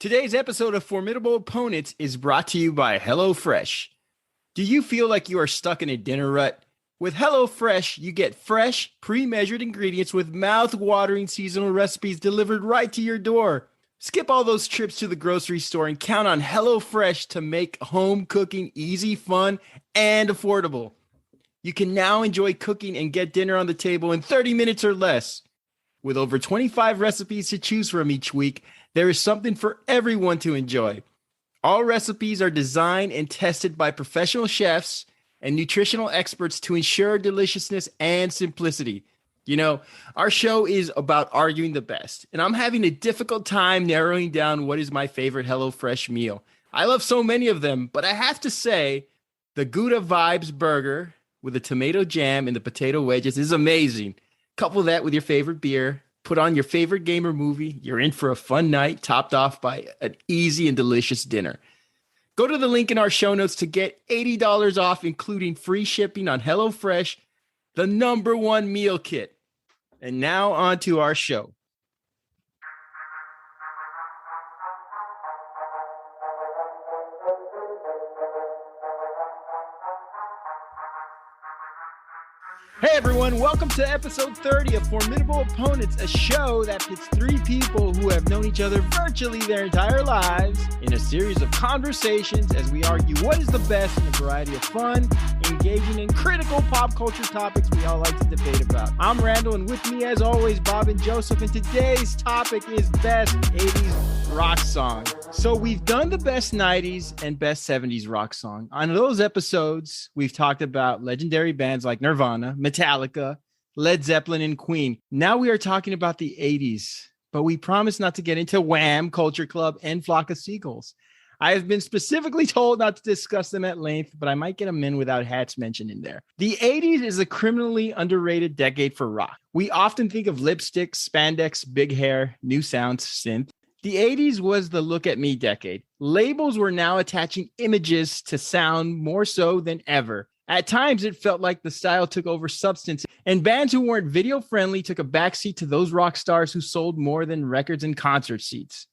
Today's episode of Formidable Opponents is brought to you by HelloFresh. Do you feel like you are stuck in a dinner rut? With HelloFresh, you get fresh, pre-measured ingredients with mouth-watering seasonal recipes delivered right to your door. Skip all those trips to the grocery store and count on HelloFresh to make home cooking easy, fun, and affordable. You can now enjoy cooking and get dinner on the table in 30 minutes or less. With over 25 recipes to choose from each week, there is something for everyone to enjoy. All recipes are designed and tested by professional chefs and nutritional experts to ensure deliciousness and simplicity. You know, our show is about arguing the best, and I'm having a difficult time narrowing down what is my favorite HelloFresh meal. I love so many of them, but I have to say, the Gouda Vibes burger with the tomato jam and the potato wedges is amazing. Couple that with your favorite beer, put on your favorite game or movie, you're in for a fun night, topped off by an easy and delicious dinner. Go to the link in our show notes to get $80 off, including free shipping on HelloFresh, the #1 meal kit. And now on to our show. Hey everyone, welcome to episode 30 of Formidable Opponents, a show that pits three people who have known each other virtually their entire lives in a series of conversations as we argue what is the best in a variety of fun, engaging, and critical pop culture topics we all like to debate about. I'm Randall, and with me as always, Bob and Joseph, and today's topic is best 80s rock song. So we've done the best 90s and best 70s rock song. On those episodes, we've talked about legendary bands like Nirvana, Metallica, Led Zeppelin, and Queen. Now we are talking about the 80s, but we promise not to get into Wham, Culture Club, and Flock of Seagulls. I have been specifically told not to discuss them at length, but I might get them in without hats mentioned in there. The 80s is a criminally underrated decade for rock. We often think of lipstick, spandex, big hair, new sounds, synth. The 80s was the look at me decade. Labels were now attaching images to sound more so than ever. At times, it felt like the style took over substance, and bands who weren't video friendly took a backseat to those rock stars who sold more than records and concert seats.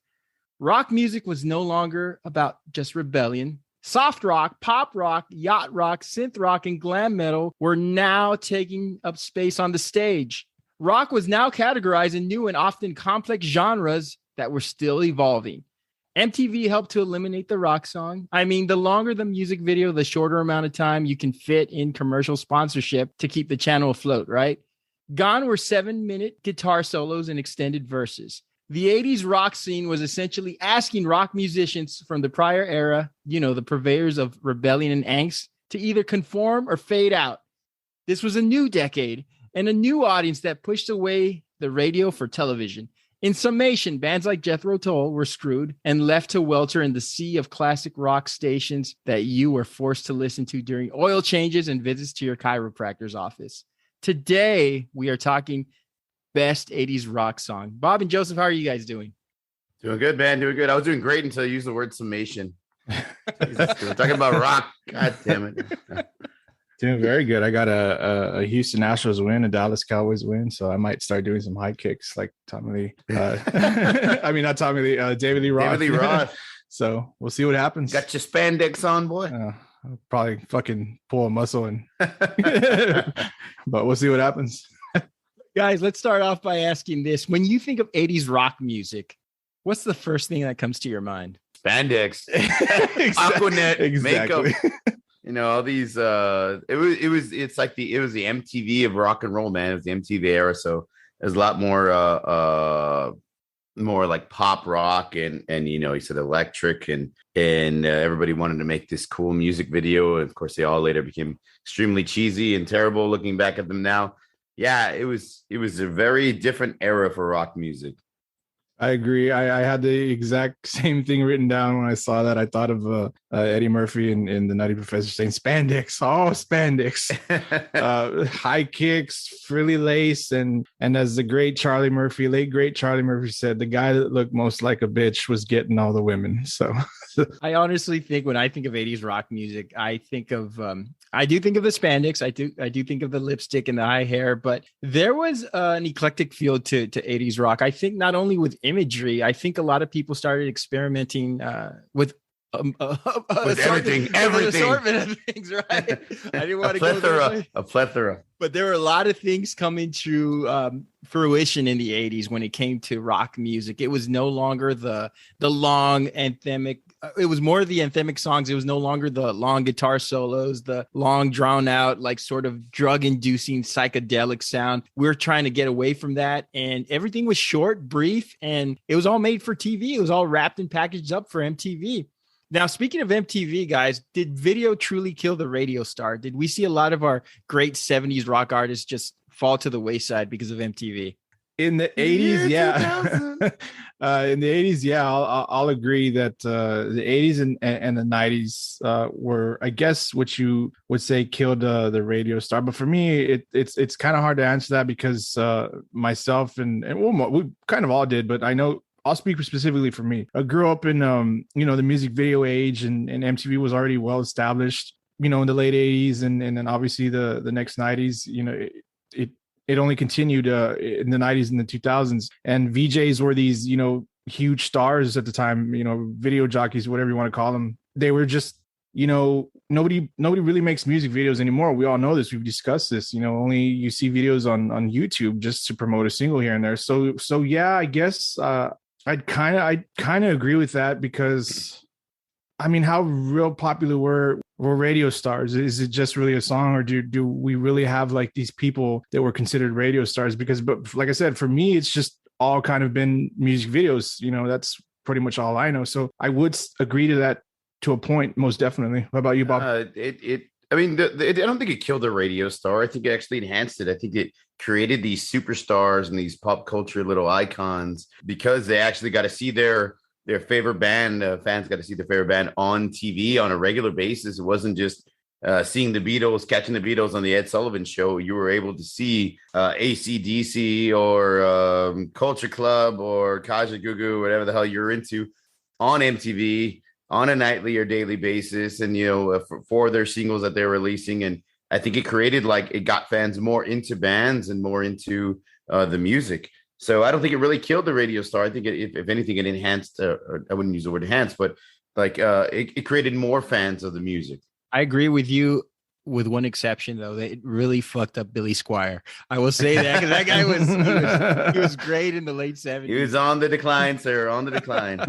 Rock music was no longer about just rebellion. Soft rock, pop rock, yacht rock, synth rock, and glam metal were now taking up space on the stage. Rock was now categorized in new and often complex genres that were still evolving. MTV helped to eliminate the rock song. I mean, the longer the music video, the shorter amount of time you can fit in commercial sponsorship to keep the channel afloat, right? Gone were 7-minute guitar solos and extended verses. The 80s rock scene was essentially asking rock musicians from the prior era, you know, the purveyors of rebellion and angst, to either conform or fade out. This was a new decade and a new audience that pushed away the radio for television. In summation, bands like Jethro Tull were screwed and left to welter in the sea of classic rock stations that you were forced to listen to during oil changes and visits to your chiropractor's office. Today, we are talking best 80s rock song. Bob and Joseph, how are you guys doing? Doing good, man. Doing good. I was doing great until I used the word summation. Jesus, we're talking about rock. God damn it. Doing very good. I got a Houston Astros win, a Dallas Cowboys win, so I might start doing some high kicks like Tommy Lee. I mean, not Tommy Lee, David Lee Roth. David Lee Roth. So we'll see what happens. Got your spandex on, boy. I'll probably fucking pull a muscle, and but we'll see what happens. Guys, let's start off by asking this. When you think of 80s rock music, what's the first thing that comes to your mind? Spandex. Aqua Net. Exactly. Makeup. You know, all these it was the MTV of rock and roll, man. It was the MTV era, so there's a lot more like pop rock and you know, he said electric and everybody wanted to make this cool music video, and of course they all later became extremely cheesy and terrible looking back at them now. Yeah, it was a very different era for rock music. I agree. I had the exact same thing written down when I saw that. I thought of Eddie Murphy in The Nutty Professor saying spandex, spandex, high kicks, frilly lace, and as the late great Charlie Murphy said, the guy that looked most like a bitch was getting all the women. So I honestly think when I think of 80s rock music, I think of I do think of the spandex. I do think of the lipstick and the high hair, but there was an eclectic feel to 80s rock. I think not only with imagery, I think a lot of people started experimenting with everything, an assortment of things, right? I didn't want to go there. A plethora. But there were a lot of things coming to fruition in the 80s when it came to rock music. It was no longer the long anthemic. It was more the anthemic songs. It was no longer the long guitar solos, the long drawn out, like sort of drug inducing psychedelic sound. We're trying to get away from that. And everything was short, brief, and it was all made for TV. It was all wrapped and packaged up for MTV. Now, speaking of MTV, guys, did video truly kill the radio star? Did we see a lot of our great 70s rock artists just fall to the wayside because of MTV? In the 80s, yeah. In the 80s, yeah, I'll agree that the 80s and the 90s were, I guess, what you would say killed the radio star. But for me, it's kind of hard to answer that because myself and well, we kind of all did, but I know I'll speak specifically for me. I grew up in the music video age, and MTV was already well established, in the late 80s, and then obviously the next 90s, it only continued in the 90s and the 2000s. And VJs were these, huge stars at the time, video jockeys, whatever you want to call them. They were just, nobody really makes music videos anymore. We all know this. We've discussed this. Only you see videos on YouTube just to promote a single here and there. So yeah, I guess I'd kind of agree with that because, I mean, how real popular were radio stars? Is it just really a song, or do we really have like these people that were considered radio stars? But like I said, for me, it's just all kind of been music videos. That's pretty much all I know. So I would agree to that to a point, most definitely. What about you, Bob? I don't think it killed the radio star. I think it actually enhanced it. I think it created these superstars and these pop culture little icons because they actually got to see their favorite band. Fans got to see their favorite band on TV on a regular basis. It wasn't just seeing the Beatles, catching the Beatles on the Ed Sullivan Show. You were able to see AC/DC or Culture Club or Kaja Gugu, whatever the hell you're into, on MTV on a nightly or daily basis, and for their singles that they're releasing. And I think it created, it got fans more into bands and more into the music. So I don't think it really killed the radio star. I think if anything, it enhanced, or I wouldn't use the word enhanced, but it created more fans of the music. I agree with you, with one exception, though. That it really fucked up Billy Squier. I will say that, because that guy he was great in the late 70s. He was on the decline, sir, on the decline.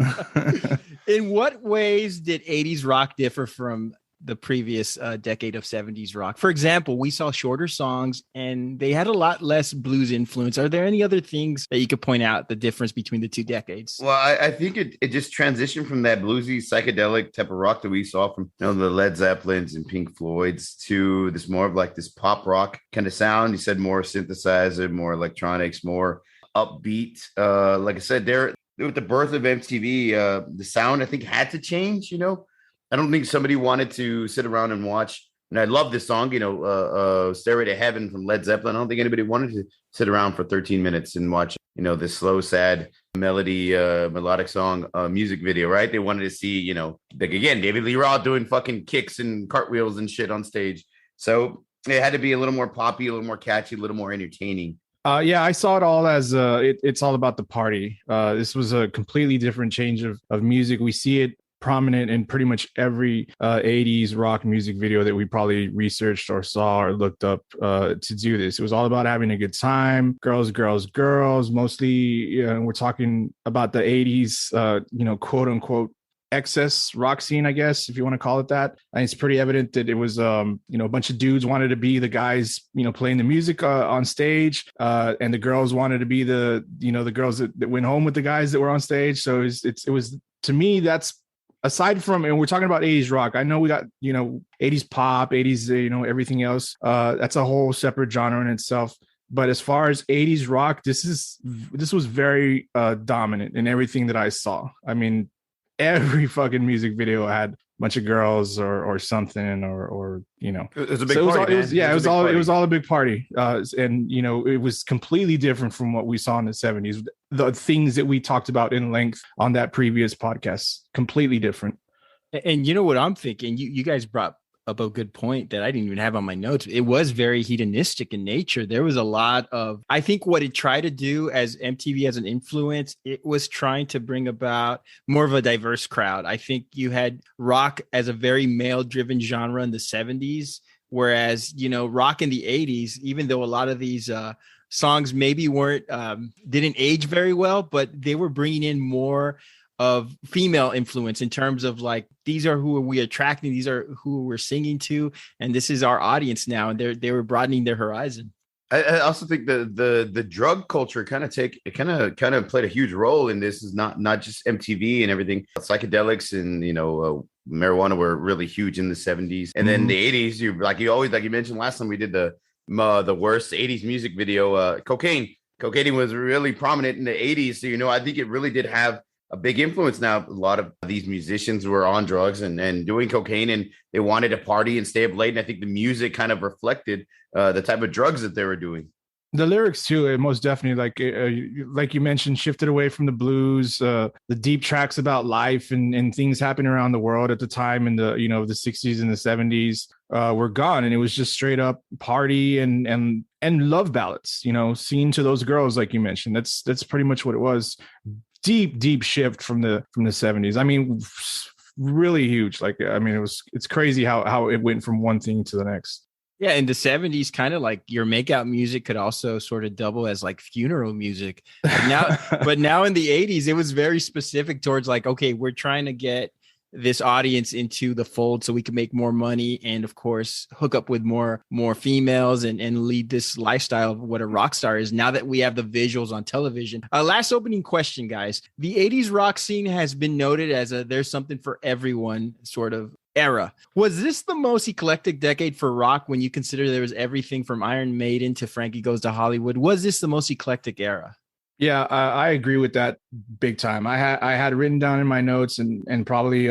In what ways did 80s rock differ from the previous decade of 70s rock? For example, we saw shorter songs and they had a lot less blues influence. Are there any other things that you could point out the difference between the two decades? Well, I think it just transitioned from that bluesy psychedelic type of rock that we saw from the Led Zeppelins and Pink Floyds to this more of this pop rock kind of sound. You said more synthesizer, more electronics, more upbeat. Like I said, with the birth of MTV, the sound, I think, had to change. I don't think somebody wanted to sit around and watch. And I love this song, Stairway to Heaven from Led Zeppelin. I don't think anybody wanted to sit around for 13 minutes and watch, this slow, sad melodic song music video, right? They wanted to see, again, David Lee Roth doing fucking kicks and cartwheels and shit on stage. So it had to be a little more poppy, a little more catchy, a little more entertaining. Yeah, I saw it all as it's all about the party. This was a completely different change of music. We see it prominent in pretty much every 80s rock music video that we probably researched or saw or looked up to do this. It was all about having a good time, girls, mostly. We're talking about the 80s, quote unquote, excess rock scene, I guess, if you want to call it that. And it's pretty evident that it was, a bunch of dudes wanted to be the guys, playing the music on stage, and the girls wanted to be the girls that went home with the guys that were on stage. So it was to me, that's aside from, and we're talking about 80s rock. I know we got, 80s pop, 80s, everything else. That's a whole separate genre in itself. But as far as 80s rock, this was very dominant in everything that I saw. I mean, every fucking music video had a bunch of girls or something or it was a big party. It was all a big party. And it was completely different from what we saw in the 70s. The things that we talked about in length on that previous podcast, completely different. And you know what I'm thinking? You guys brought up a good point that I didn't even have on my notes. It was very hedonistic in nature. There was a lot of, I think what it tried to do as MTV as an influence, it was trying to bring about more of a diverse crowd. I think you had rock as a very male driven genre in the 70s, whereas, rock in the 80s, even though a lot of these songs maybe didn't age very well, but they were bringing in more of female influence in terms of like, these are who we attracting, these are who we're singing to, and this is our audience now, and they were broadening their horizon. I also think the drug culture kind of played a huge role in this. Is not just MTV and everything. Psychedelics and marijuana were really huge in the 70s, and then the 80s. You mentioned last time we did the worst 80s music video. Cocaine was really prominent in the 80s. So I think it really did have a big influence. Now a lot of these musicians were on drugs and doing cocaine, and they wanted to party and stay up late, and I think the music kind of reflected the type of drugs that they were doing. The lyrics too, it most definitely, like you mentioned, shifted away from the blues, the deep tracks about life and things happening around the world at the time in the the 60s and the 70s were gone, and it was just straight up party and love ballads, seen to those girls, like you mentioned. That's pretty much what it was. Deep shift from the 70s. I mean, really huge. It's crazy how it went from one thing to the next. Yeah, in the 70s, kind of like your makeout music could also sort of double as like funeral music. But now in the 80s, it was very specific towards like, okay, we're trying to get this audience into the fold so we can make more money and, of course, hook up with more females and lead this lifestyle of what a rock star is now that we have the visuals on television. Last opening question, guys. The 80s rock scene has been noted as there's something for everyone sort of era. Was this the most eclectic decade for rock when you consider there was everything from Iron Maiden to Frankie Goes to Hollywood? Was this the most eclectic era? Yeah, I agree with that big time. I had written down in my notes and probably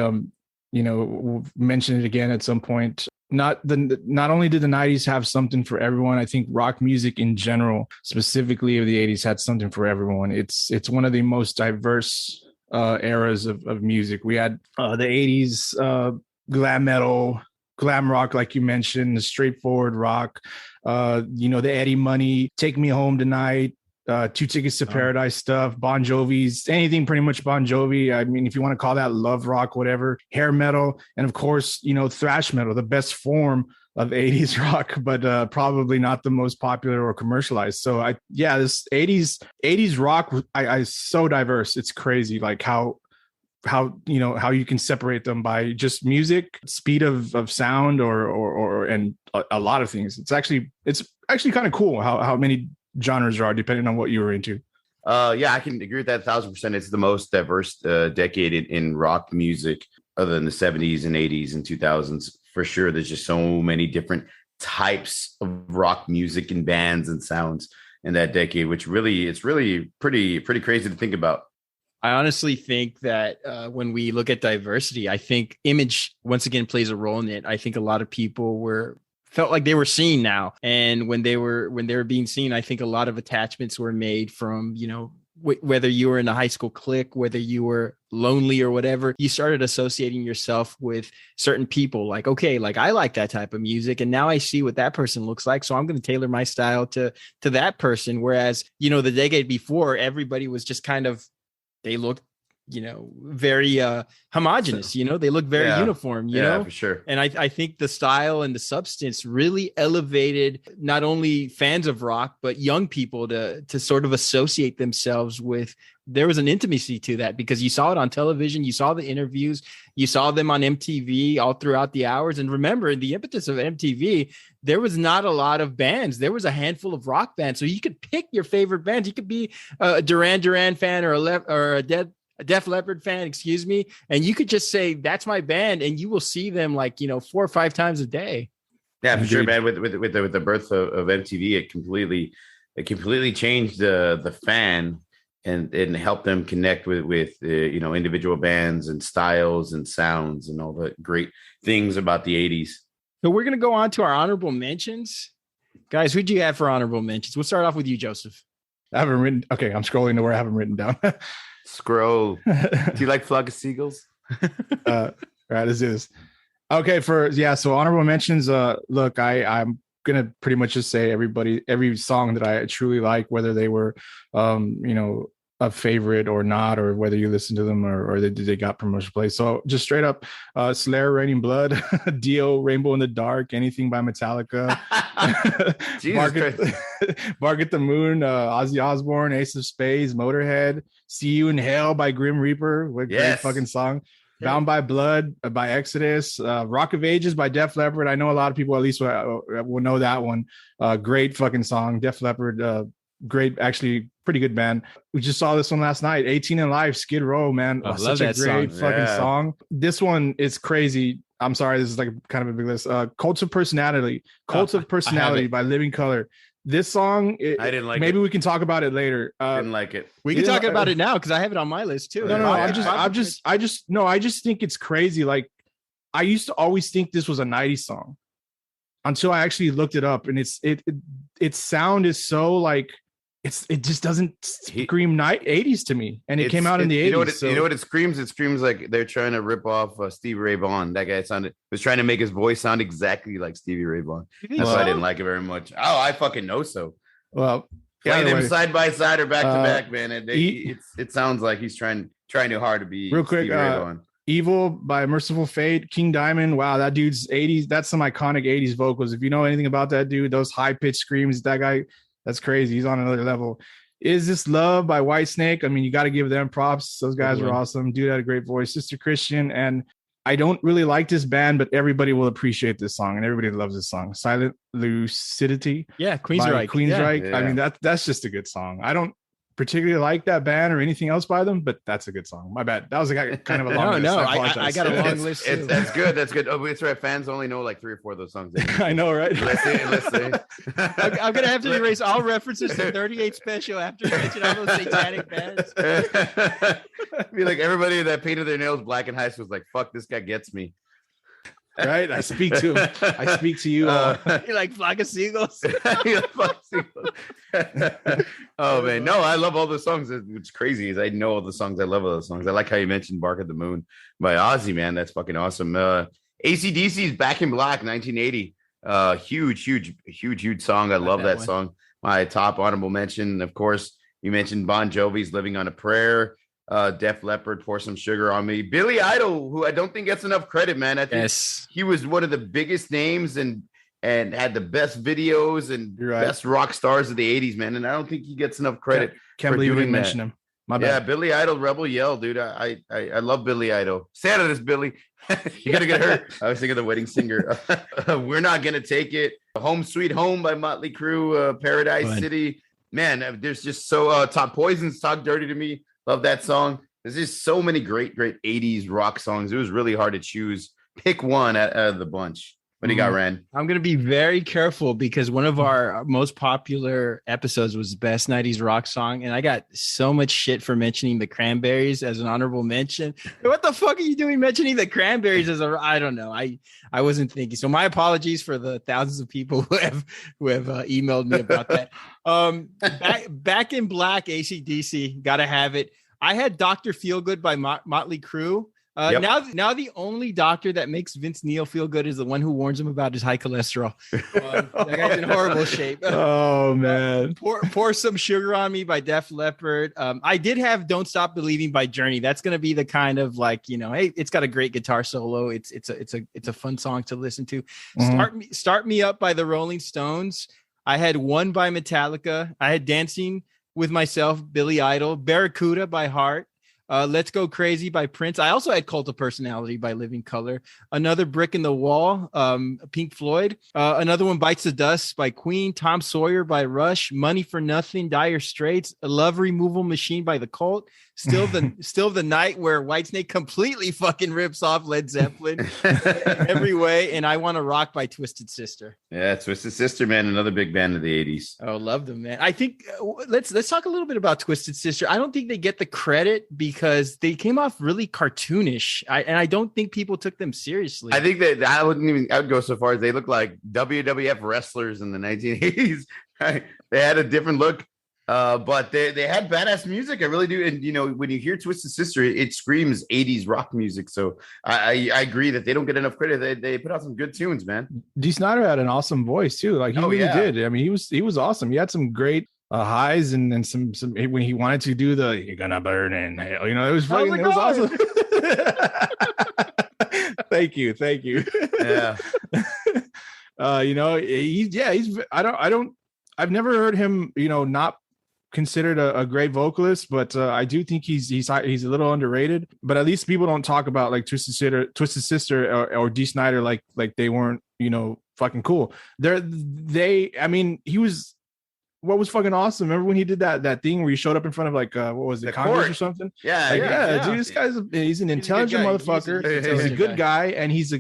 mention it again at some point. Not only did the 90s have something for everyone, I think rock music in general, specifically of the 80s, had something for everyone. It's one of the most diverse eras of music. We had the 80s glam metal, glam rock, like you mentioned, the straightforward rock, the Eddie Money, Take Me Home Tonight, 2 Tickets to Paradise stuff, Bon Jovi's, anything pretty much Bon Jovi. I mean, if you want to call that love rock, whatever, hair metal, and of course, thrash metal, the best form of 80s rock, but probably not the most popular or commercialized. So this 80s rock, I so diverse. It's crazy, like how you can separate them by just music, speed of sound, or a lot of things. It's actually kind of cool how many genres are depending on what you were into. I can agree with that 1,000%. It's the most diverse decade in rock music, other than the 70s and 80s and 2000s. For sure, there's just so many different types of rock music and bands and sounds in that decade, which it's really pretty crazy to think about. I honestly think that when we look at diversity, I think image once again plays a role in it. I think a lot of people felt like they were seen now, and when they were being seen, I think a lot of attachments were made from whether you were in a high school clique, whether you were lonely or whatever, you started associating yourself with certain people. Like, okay, like I like that type of music, and now I see what that person looks like, so I'm going to tailor my style to that person. Whereas the decade before, everybody was just kind of, they looked very homogenous, they look very uniform, you know, for sure. And I think the style and the substance really elevated not only fans of rock, but young people to sort of associate themselves with. There was an intimacy to that because you saw it on television, you saw the interviews, you saw them on MTV all throughout the hours. And remember, the impetus of MTV, there was not a lot of bands. There was a handful of rock bands. So you could pick your favorite bands. You could be a Duran Duran fan or a Def Leppard fan, and you could just say, that's my band, and you will see them 4 or 5 times a day. Yeah, for sure, man. With the birth of MTV, it completely changed the fan and helped them connect with individual bands and styles and sounds and all the great things about the 80s. So we're gonna go on to our honorable mentions, guys. Who do you have for honorable mentions? We'll start off with you, Joseph. I haven't written. Okay, I'm scrolling to where I haven't written down. Scroll. Do you like Flock of Seagulls? All right, let's do this. Okay, so honorable mentions. Look, I'm gonna pretty much just say every song that I truly like, whether they were, a favorite or not, or whether you listen to them or they got promotion play. So just straight up, Slayer, Raining Blood, Dio, Rainbow in the Dark, anything by Metallica, Bark at the Moon, Ozzy Osbourne, Ace of Spades, Motorhead, See You in Hell by Grim Reaper, what a great fucking song. Bound by Blood by Exodus, Rock of Ages by Def Leppard. I know a lot of people at least will know that one. Great fucking song. Def Leppard, great, actually pretty good band. We just saw this one last night. 18 in Life, Skid Row, man. I love such a great song. fucking song. This one is crazy. I'm sorry, this is like kind of a big list. Cult of Personality by Living Color. This song, I didn't like maybe it. we can talk about it later. Didn't like it. We can talk about it now because I have it on my list too. No, I just think it's crazy. Like, I used to always think this was a 90s song until I actually looked it up, and its sound is so like it just doesn't scream 80s to me, and it came out in the 80s. You know what it screams? It screams like they're trying to rip off Stevie Ray Vaughan. That guy was trying to make his voice sound exactly like Stevie Ray Vaughan. That's why I didn't like it very much. Oh, I fucking know so. Well, play them side by side or back to back, man. It sounds like he's trying too hard to be real quick. Stevie Ray Vaughan. Evil by Merciful Fate, King Diamond. Wow, that dude's 80s. That's some iconic 80s vocals. If you know anything about that dude, those high pitched screams, that guy, that's crazy. He's on another level. Is This Love by Whitesnake? I mean, you got to give them props. Those guys are awesome. Dude had a great voice. Sister Christian. And I don't really like this band, but everybody will appreciate this song, and everybody loves this song. Silent Lucidity. Yeah, Queensryche. Yeah. I mean, that's just a good song. I don't particularly like that band or anything else by them, but that's a good song. My bad. That was kind of a long list. I got a long list too. That's good. Oh, it's right. Fans only know like 3 or 4 of those songs. I know, right? Let's see. I'm gonna have to erase all references to 38 Special after mentioning all those satanic bands. Be like everybody that painted their nails black in high school was like, "Fuck, this guy gets me." Right? I speak to him. I speak to you. You like Flock of Seagulls? Oh man, no, I love all the songs. What's crazy is I know all the songs. I love all those songs. I like how you mentioned "Bark at the Moon" by Ozzy. Man, that's fucking awesome. AC/DC's "Back in Black" 1980. Huge song. I love that song. My top honorable mention, of course, you mentioned Bon Jovi's "Living on a Prayer." Def Leppard, Pour Some Sugar on Me. Billy Idol, who I don't think gets enough credit, man. I think he was one of the biggest names and had the best videos and best rock stars of the 80s, man. And I don't think he gets enough credit. Can't believe you didn't mention him. My bad. Yeah, Billy Idol, Rebel Yell, dude. I love Billy Idol. Sad of this, Billy. You're gonna get hurt. I was thinking of The Wedding Singer. We're Not Gonna Take It. Home Sweet Home by Motley Crue. Paradise City. Man, there's just so Top Poisons, Talk Dirty to Me. Love that song. There's just so many great 80s rock songs. It was really hard to choose. Pick one out of the bunch. What do you got, Ren? I'm going to be very careful because one of our most popular episodes was Best 90s Rock Song. And I got so much shit for mentioning the Cranberries as an honorable mention. What the fuck are you doing mentioning the Cranberries as I don't know. I wasn't thinking. So my apologies for the thousands of people who have emailed me about that. Back in Black, AC/DC, gotta have it. I had Dr. Feelgood by Motley Crue. Now the only doctor that makes Vince Neil feel good is the one who warns him about his high cholesterol. That guy's in horrible shape. Oh man. Pour Some Sugar on Me by Def Leppard. I did have Don't Stop Believing by Journey. That's going to be the kind of like, hey, it's got a great guitar solo. It's a fun song to listen to. Start Me Up by the Rolling Stones. I had One by Metallica. I had Dancing with Myself, Billy Idol. Barracuda by Heart. Let's Go Crazy by Prince. I also had Cult of Personality by Living Color. Another Brick in the Wall, Pink Floyd. Another one, Bites the Dust by Queen. Tom Sawyer by Rush. Money for Nothing, Dire Straits. A Love Removal Machine by The Cult. Still the Night, where Whitesnake completely fucking rips off Led Zeppelin every way. And I Want to Rock by Twisted Sister. Yeah, Twisted Sister, man, another big band of the 80s. Oh, love them, man. I think let's talk a little bit about Twisted Sister. I don't think they get the credit because they came off really cartoonish. And I don't think people took them seriously. I think that I would go so far as they look like WWF wrestlers in the 1980s. Right? They had a different look. But they had badass music. I really do. And you know, when you hear Twisted Sister, it screams 80s rock music. So I agree that they don't get enough credit. They put out some good tunes, man. D. Snyder had an awesome voice too. Like he really did. I mean, he was awesome. He had some great highs and some when he wanted to do the "You're gonna burn in hell," you know, it was fucking, it was awesome. Thank you. Yeah. You know, I've never heard him, you know, not considered a great vocalist, but I do think he's a little underrated. But at least people don't talk about like Twisted Sister or D. Snyder like they weren't, you know, fucking cool. I mean, he was. What was fucking awesome? Remember when he did that thing where he showed up in front of like what was it, Congress or something? Yeah, dude, this guy's he's an intelligent motherfucker. He's a good guy, and he's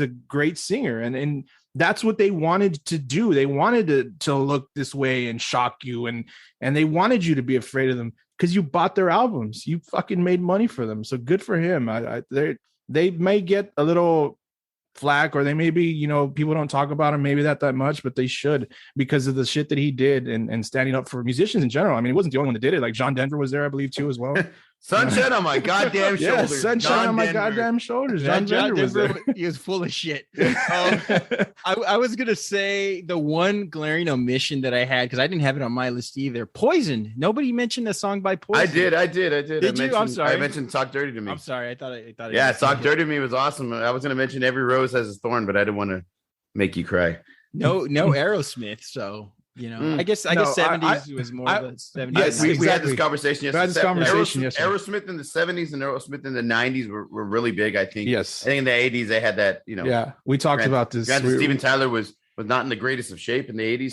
a great singer, and that's what they wanted to do. They wanted to look this way and shock you, and they wanted you to be afraid of them because you bought their albums. You fucking made money for them, so good for him. They may get a little flack, or they maybe, you know, people don't talk about him maybe that much, but they should, because of the shit that he did and standing up for musicians in general. I mean, he wasn't the only one that did it. Like John Denver was there, I believe, too, as well. Sunshine on my goddamn shoulders. Yeah, sunshine on my goddamn shoulders. John Denver was there. He was full of shit. I was gonna say the one glaring omission that I had, because I didn't have it on my list either. Poison. Nobody mentioned a song by Poison. I did. Did you? I'm sorry. I mentioned "Talk Dirty to Me." I'm sorry. I thought. Yeah, "Talk Dirty to Me" was awesome. I was gonna mention "Every Rose Has Its Thorn," but I didn't want to make you cry. No Aerosmith. So. You know, I guess 70s was more of the 70s. Yes, we had this conversation yesterday. Aerosmith in the 70s and Aerosmith in the 90s were really big, I think. Yes. I think in the 80s they had that, you know. Yeah, we talked about this. Steven Tyler was not in the greatest of shape in the 80s.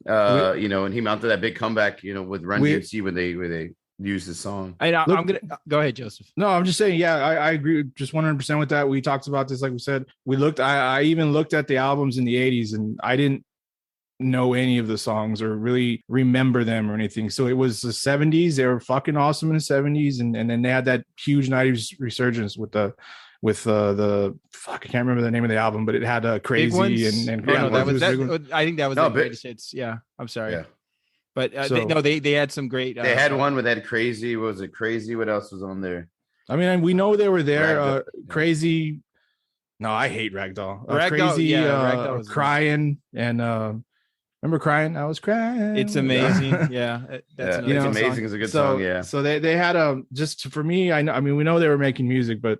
So, you know, and he mounted that big comeback, you know, with Run DMC when they used the song. I'm gonna go ahead, Joseph. No, I'm just saying, I agree just 100% with that. We talked about this, like we said. I even looked at the albums in the 80s, and I didn't know any of the songs or really remember them or anything. So it was the 70s. They were fucking awesome in the 70s, and then they had that huge 90s resurgence with the fuck, I can't remember the name of the album, but it had Crazy and I think that was the greatest hits. Yeah, I'm sorry. Yeah. But they had some great. They had one with that Crazy. What was it? Crazy. What else was on there? I mean, we know they were there. Crazy. No, I hate Ragdoll. Crazy. Ragdoll was Crying and. Remember Crying? I was crying. It's amazing. Yeah. It's amazing. It's a good song. Yeah. So they had just for me, I mean, we know they were making music, but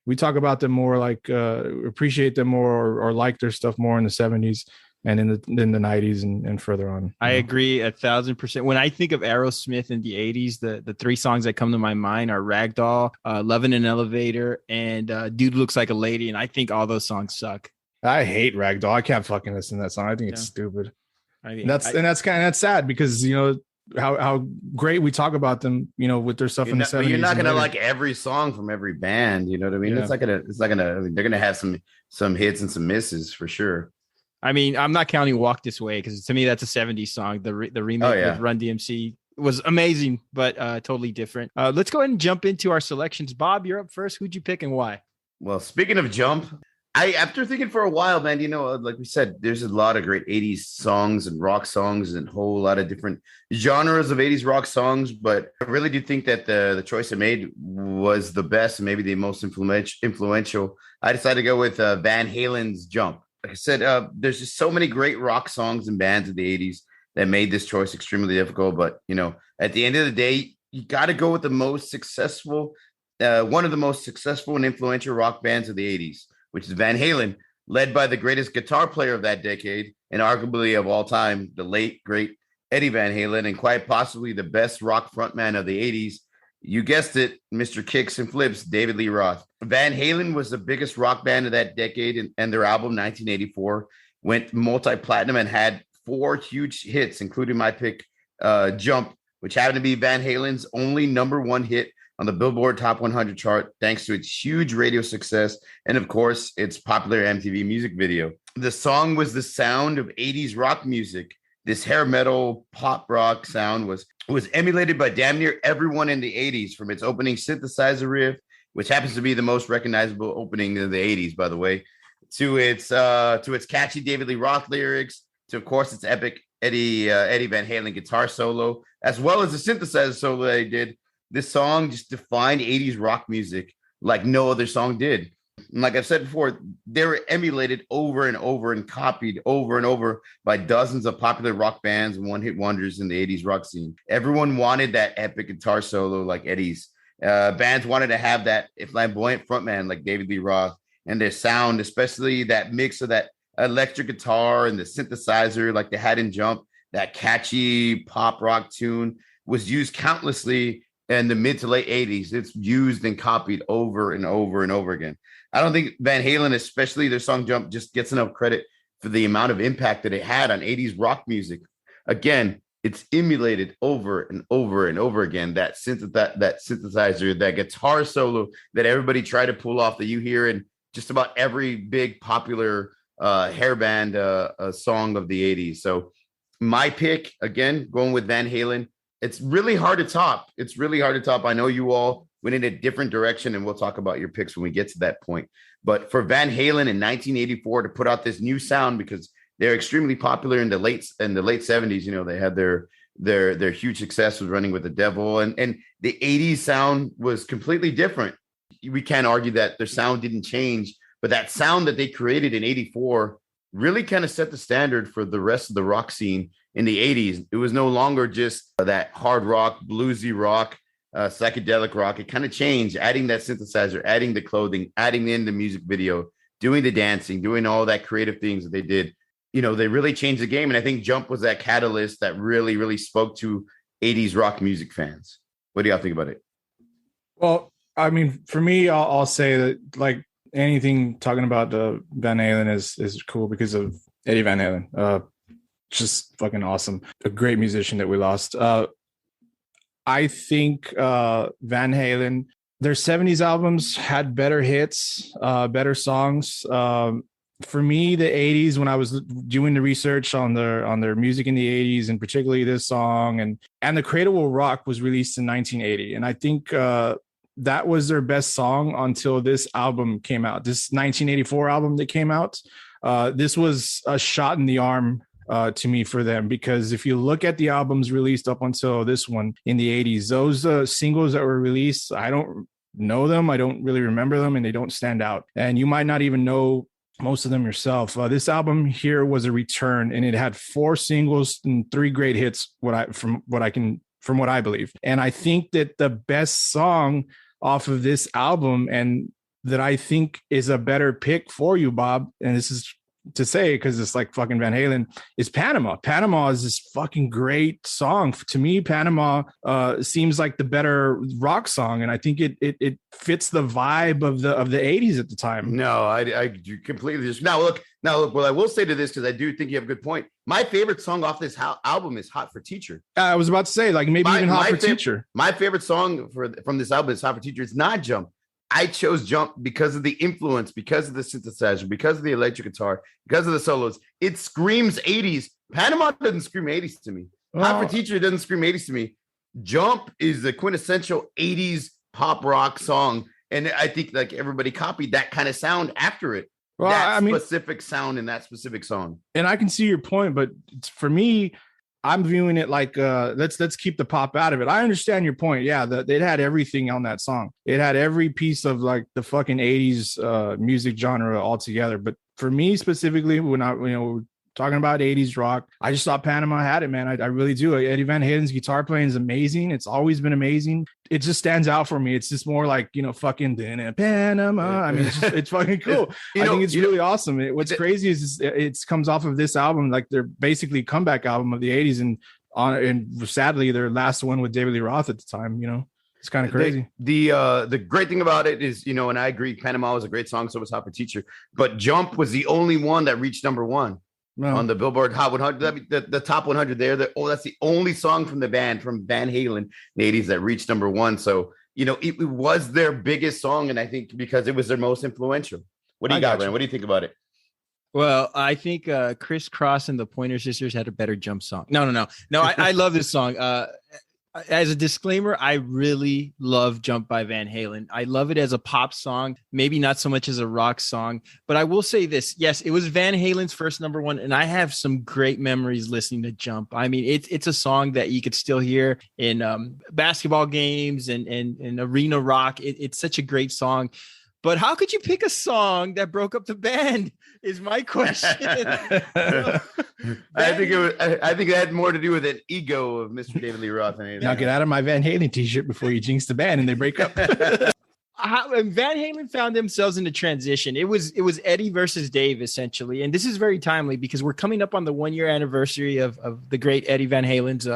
we talk about them more, like appreciate them more or like their stuff more in the 70s and in the 90s and further on. I agree 1,000%. When I think of Aerosmith in the 80s, the three songs that come to my mind are Ragdoll, Love in an Elevator, and Dude Looks Like a Lady. And I think all those songs suck. I hate Ragdoll. I can't fucking listen to that song. I think it's stupid. I mean, that's sad, because you know how great we talk about them, you know, with their stuff in the 70s. You're not gonna like every song from every band, you know what I mean? Yeah. It's not gonna. I mean, they're gonna have some hits and some misses for sure. I mean, I'm not counting "Walk This Way" because to me that's a 70s song. The remake with Run DMC was amazing, but totally different. Let's go ahead and jump into our selections. Bob, you're up first. Who'd you pick and why? Well, speaking of jump. After thinking for a while, man, you know, like we said, there's a lot of great 80s songs and rock songs and a whole lot of different genres of 80s rock songs. But I really do think that the choice I made was the best and maybe the most influential. I decided to go with Van Halen's Jump. Like I said, there's just so many great rock songs and bands of the 80s that made this choice extremely difficult. But, you know, at the end of the day, you got to go with the most successful, one of the most successful and influential rock bands of the 80s. Which is Van Halen, led by the greatest guitar player of that decade and arguably of all time, the late, great Eddie Van Halen, and quite possibly the best rock frontman of the 80s. You guessed it, Mr. Kicks and Flips, David Lee Roth. Van Halen was the biggest rock band of that decade, and their album, 1984, went multi-platinum and had 4 huge hits, including my pick, Jump, which happened to be Van Halen's only #1 hit on the Billboard Top 100 chart, thanks to its huge radio success and, of course, its popular MTV music video. The song was the sound of 80s rock music. This hair metal pop rock sound was emulated by damn near everyone in the 80s, from its opening synthesizer riff, which happens to be the most recognizable opening of the 80s, by the way, to its catchy David Lee Roth lyrics, to, of course, its epic Eddie Van Halen guitar solo, as well as the synthesizer solo that he did. This song just defined 80s rock music like no other song did. And like I've said before, they were emulated over and over and copied over and over by dozens of popular rock bands and one-hit wonders in the 80s rock scene. Everyone wanted that epic guitar solo like Eddie's. Bands wanted to have that flamboyant frontman like David Lee Roth, and their sound, especially that mix of that electric guitar and the synthesizer like they had in Jump, that catchy pop rock tune was used countlessly in the mid to late 80s. It's used and copied over and over and over again. I don't think Van Halen, especially their song Jump, just gets enough credit for the amount of impact that it had on 80s rock music. Again, it's emulated over and over and over again. That synthesizer, that guitar solo that everybody tried to pull off that you hear in just about every big popular hairband song of the 80s. So my pick, again, going with Van Halen. It's really hard to top. I know you all went in a different direction, and we'll talk about your picks when we get to that point. But for Van Halen in 1984 to put out this new sound, because they're extremely popular in the late 70s, you know, they had their huge success with Running with the Devil, and the 80s sound was completely different. We can't argue that their sound didn't change, but that sound that they created in 84 really kind of set the standard for the rest of the rock scene in the 80s. It was no longer just that hard rock, bluesy rock, psychedelic rock. It kind of changed, adding that synthesizer, adding the clothing, adding in the music video, doing the dancing, doing all that creative things that they did. You know, they really changed the game. And I think Jump was that catalyst that really, really spoke to 80s rock music fans. What do y'all think about it? Well, I mean, for me, I'll say that like anything talking about Van Halen is cool because of Eddie Van Halen. Just fucking awesome. A great musician that we lost. I think Van Halen, their 70s albums had better hits, better songs. For me, the 80s, when I was doing the research on their music in the 80s, and particularly this song, and The Cradle Will Rock was released in 1980. And I think that was their best song until this album came out, this 1984 album that came out. This was a shot in the arm to me for them, because if you look at the albums released up until this one in the 80s, those singles that were released, I don't know them, I don't really remember them, and they don't stand out. And you might not even know most of them yourself. This album here was a return, and it had 4 singles and 3 great hits, from what I believe. And I think that the best song off of this album, and that I think is a better pick for you, Bob, and this is to say because it's like fucking Van Halen, is Panama. Panama is this fucking great song. To me, Panama seems like the better rock song, and I think it fits the vibe of the 80s at the time. No, I completely just now look. Well, I will say to this, because I do think you have a good point. My favorite song off this album is "Hot for Teacher." I was about to say, like, maybe even "Hot for Teacher." My favorite song from this album is "Hot for Teacher." It's not Jump. I chose Jump because of the influence, because of the synthesizer, because of the electric guitar, because of the solos. It screams 80s. Panama doesn't scream 80s to me. Hot for Teacher doesn't scream 80s to me. Jump is the quintessential 80s pop rock song. And I think like everybody copied that kind of sound after it. Well, that specific sound in that specific song. And I can see your point, but for me, I'm viewing it like let's keep the pop out of it. I understand your point. Yeah, it had everything on that song. It had every piece of like the fucking 80s music genre all together. But for me specifically, when we're talking about 80s rock, I just thought Panama had it, man. I really do. Eddie Van Halen's guitar playing is amazing. It's always been amazing. It just stands out for me. It's just more like, fucking Panama. I mean, it's fucking cool. I think it's really awesome. What's crazy is it comes off of this album, like they're basically comeback album of the 80s, and sadly their last one with David Lee Roth at the time. It's kind of crazy. The great thing about it is, and I agree, Panama was a great song, so was Hot for Teacher. But Jump was the only one that reached number 1. No. On the Billboard Hot 100, the top 100 there. That's the only song from the band, from Van Halen in the 80s, that reached number 1. So, it was their biggest song, and I think because it was their most influential. What do you got, Ryan? What do you think about it? Well, I think Criss Cross and the Pointer Sisters had a better Jump song. No. I love this song. As a disclaimer, I really love Jump by Van Halen. I love it as a pop song, maybe not so much as a rock song, but I will say this. Yes, it was Van Halen's first number one, and I have some great memories listening to Jump. I mean, it's a song that you could still hear in basketball games and arena rock. It's such a great song. But how could you pick a song that broke up the band? Is my question. I think it had more to do with an ego of Mr. David Lee Roth than anything. Now get out of my Van Halen t-shirt before you jinx the band and they break up. Van Halen found themselves in a transition. It was Eddie versus Dave, essentially. And this is very timely because we're coming up on the 1-year anniversary of the great Eddie Van Halen's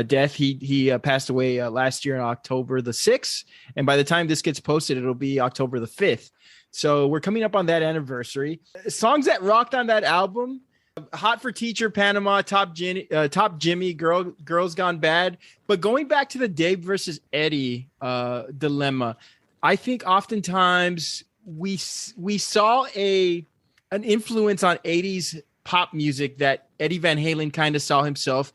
death. He passed away last year on October the 6th. And by the time this gets posted, it'll be October the 5th. So we're coming up on that anniversary. Songs that rocked on that album: Hot for Teacher, Panama, Top Jimmy, Girls Gone Bad. But going back to the Dave versus Eddie dilemma, I think oftentimes we saw an influence on 80s pop music that Eddie Van Halen kind of saw himself,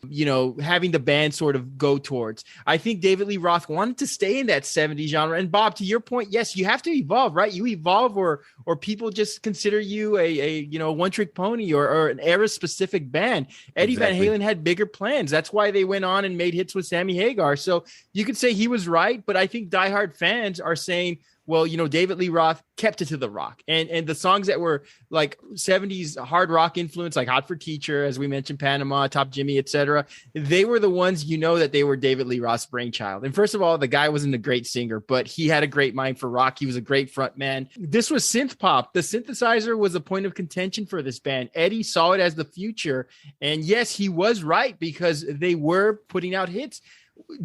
having the band sort of go towards. I think David Lee Roth wanted to stay in that 70s genre. And Bob, to your point, yes, you have to evolve, right? You evolve or people just consider you a one-trick pony or an era-specific band. Eddie Van Halen had bigger plans. That's why they went on and made hits with Sammy Hagar. So you could say he was right, but I think diehard fans are saying, well, David Lee Roth kept it to the rock. And the songs that were like 70s hard rock influence, like Hot for Teacher, as we mentioned, Panama, Top Jimmy, etc., they were the ones that they were David Lee Roth's brainchild. And first of all, the guy wasn't a great singer, but he had a great mind for rock. He was a great front man. This was synth pop. The synthesizer was a point of contention for this band. Eddie saw it as the future. And yes, he was right because they were putting out hits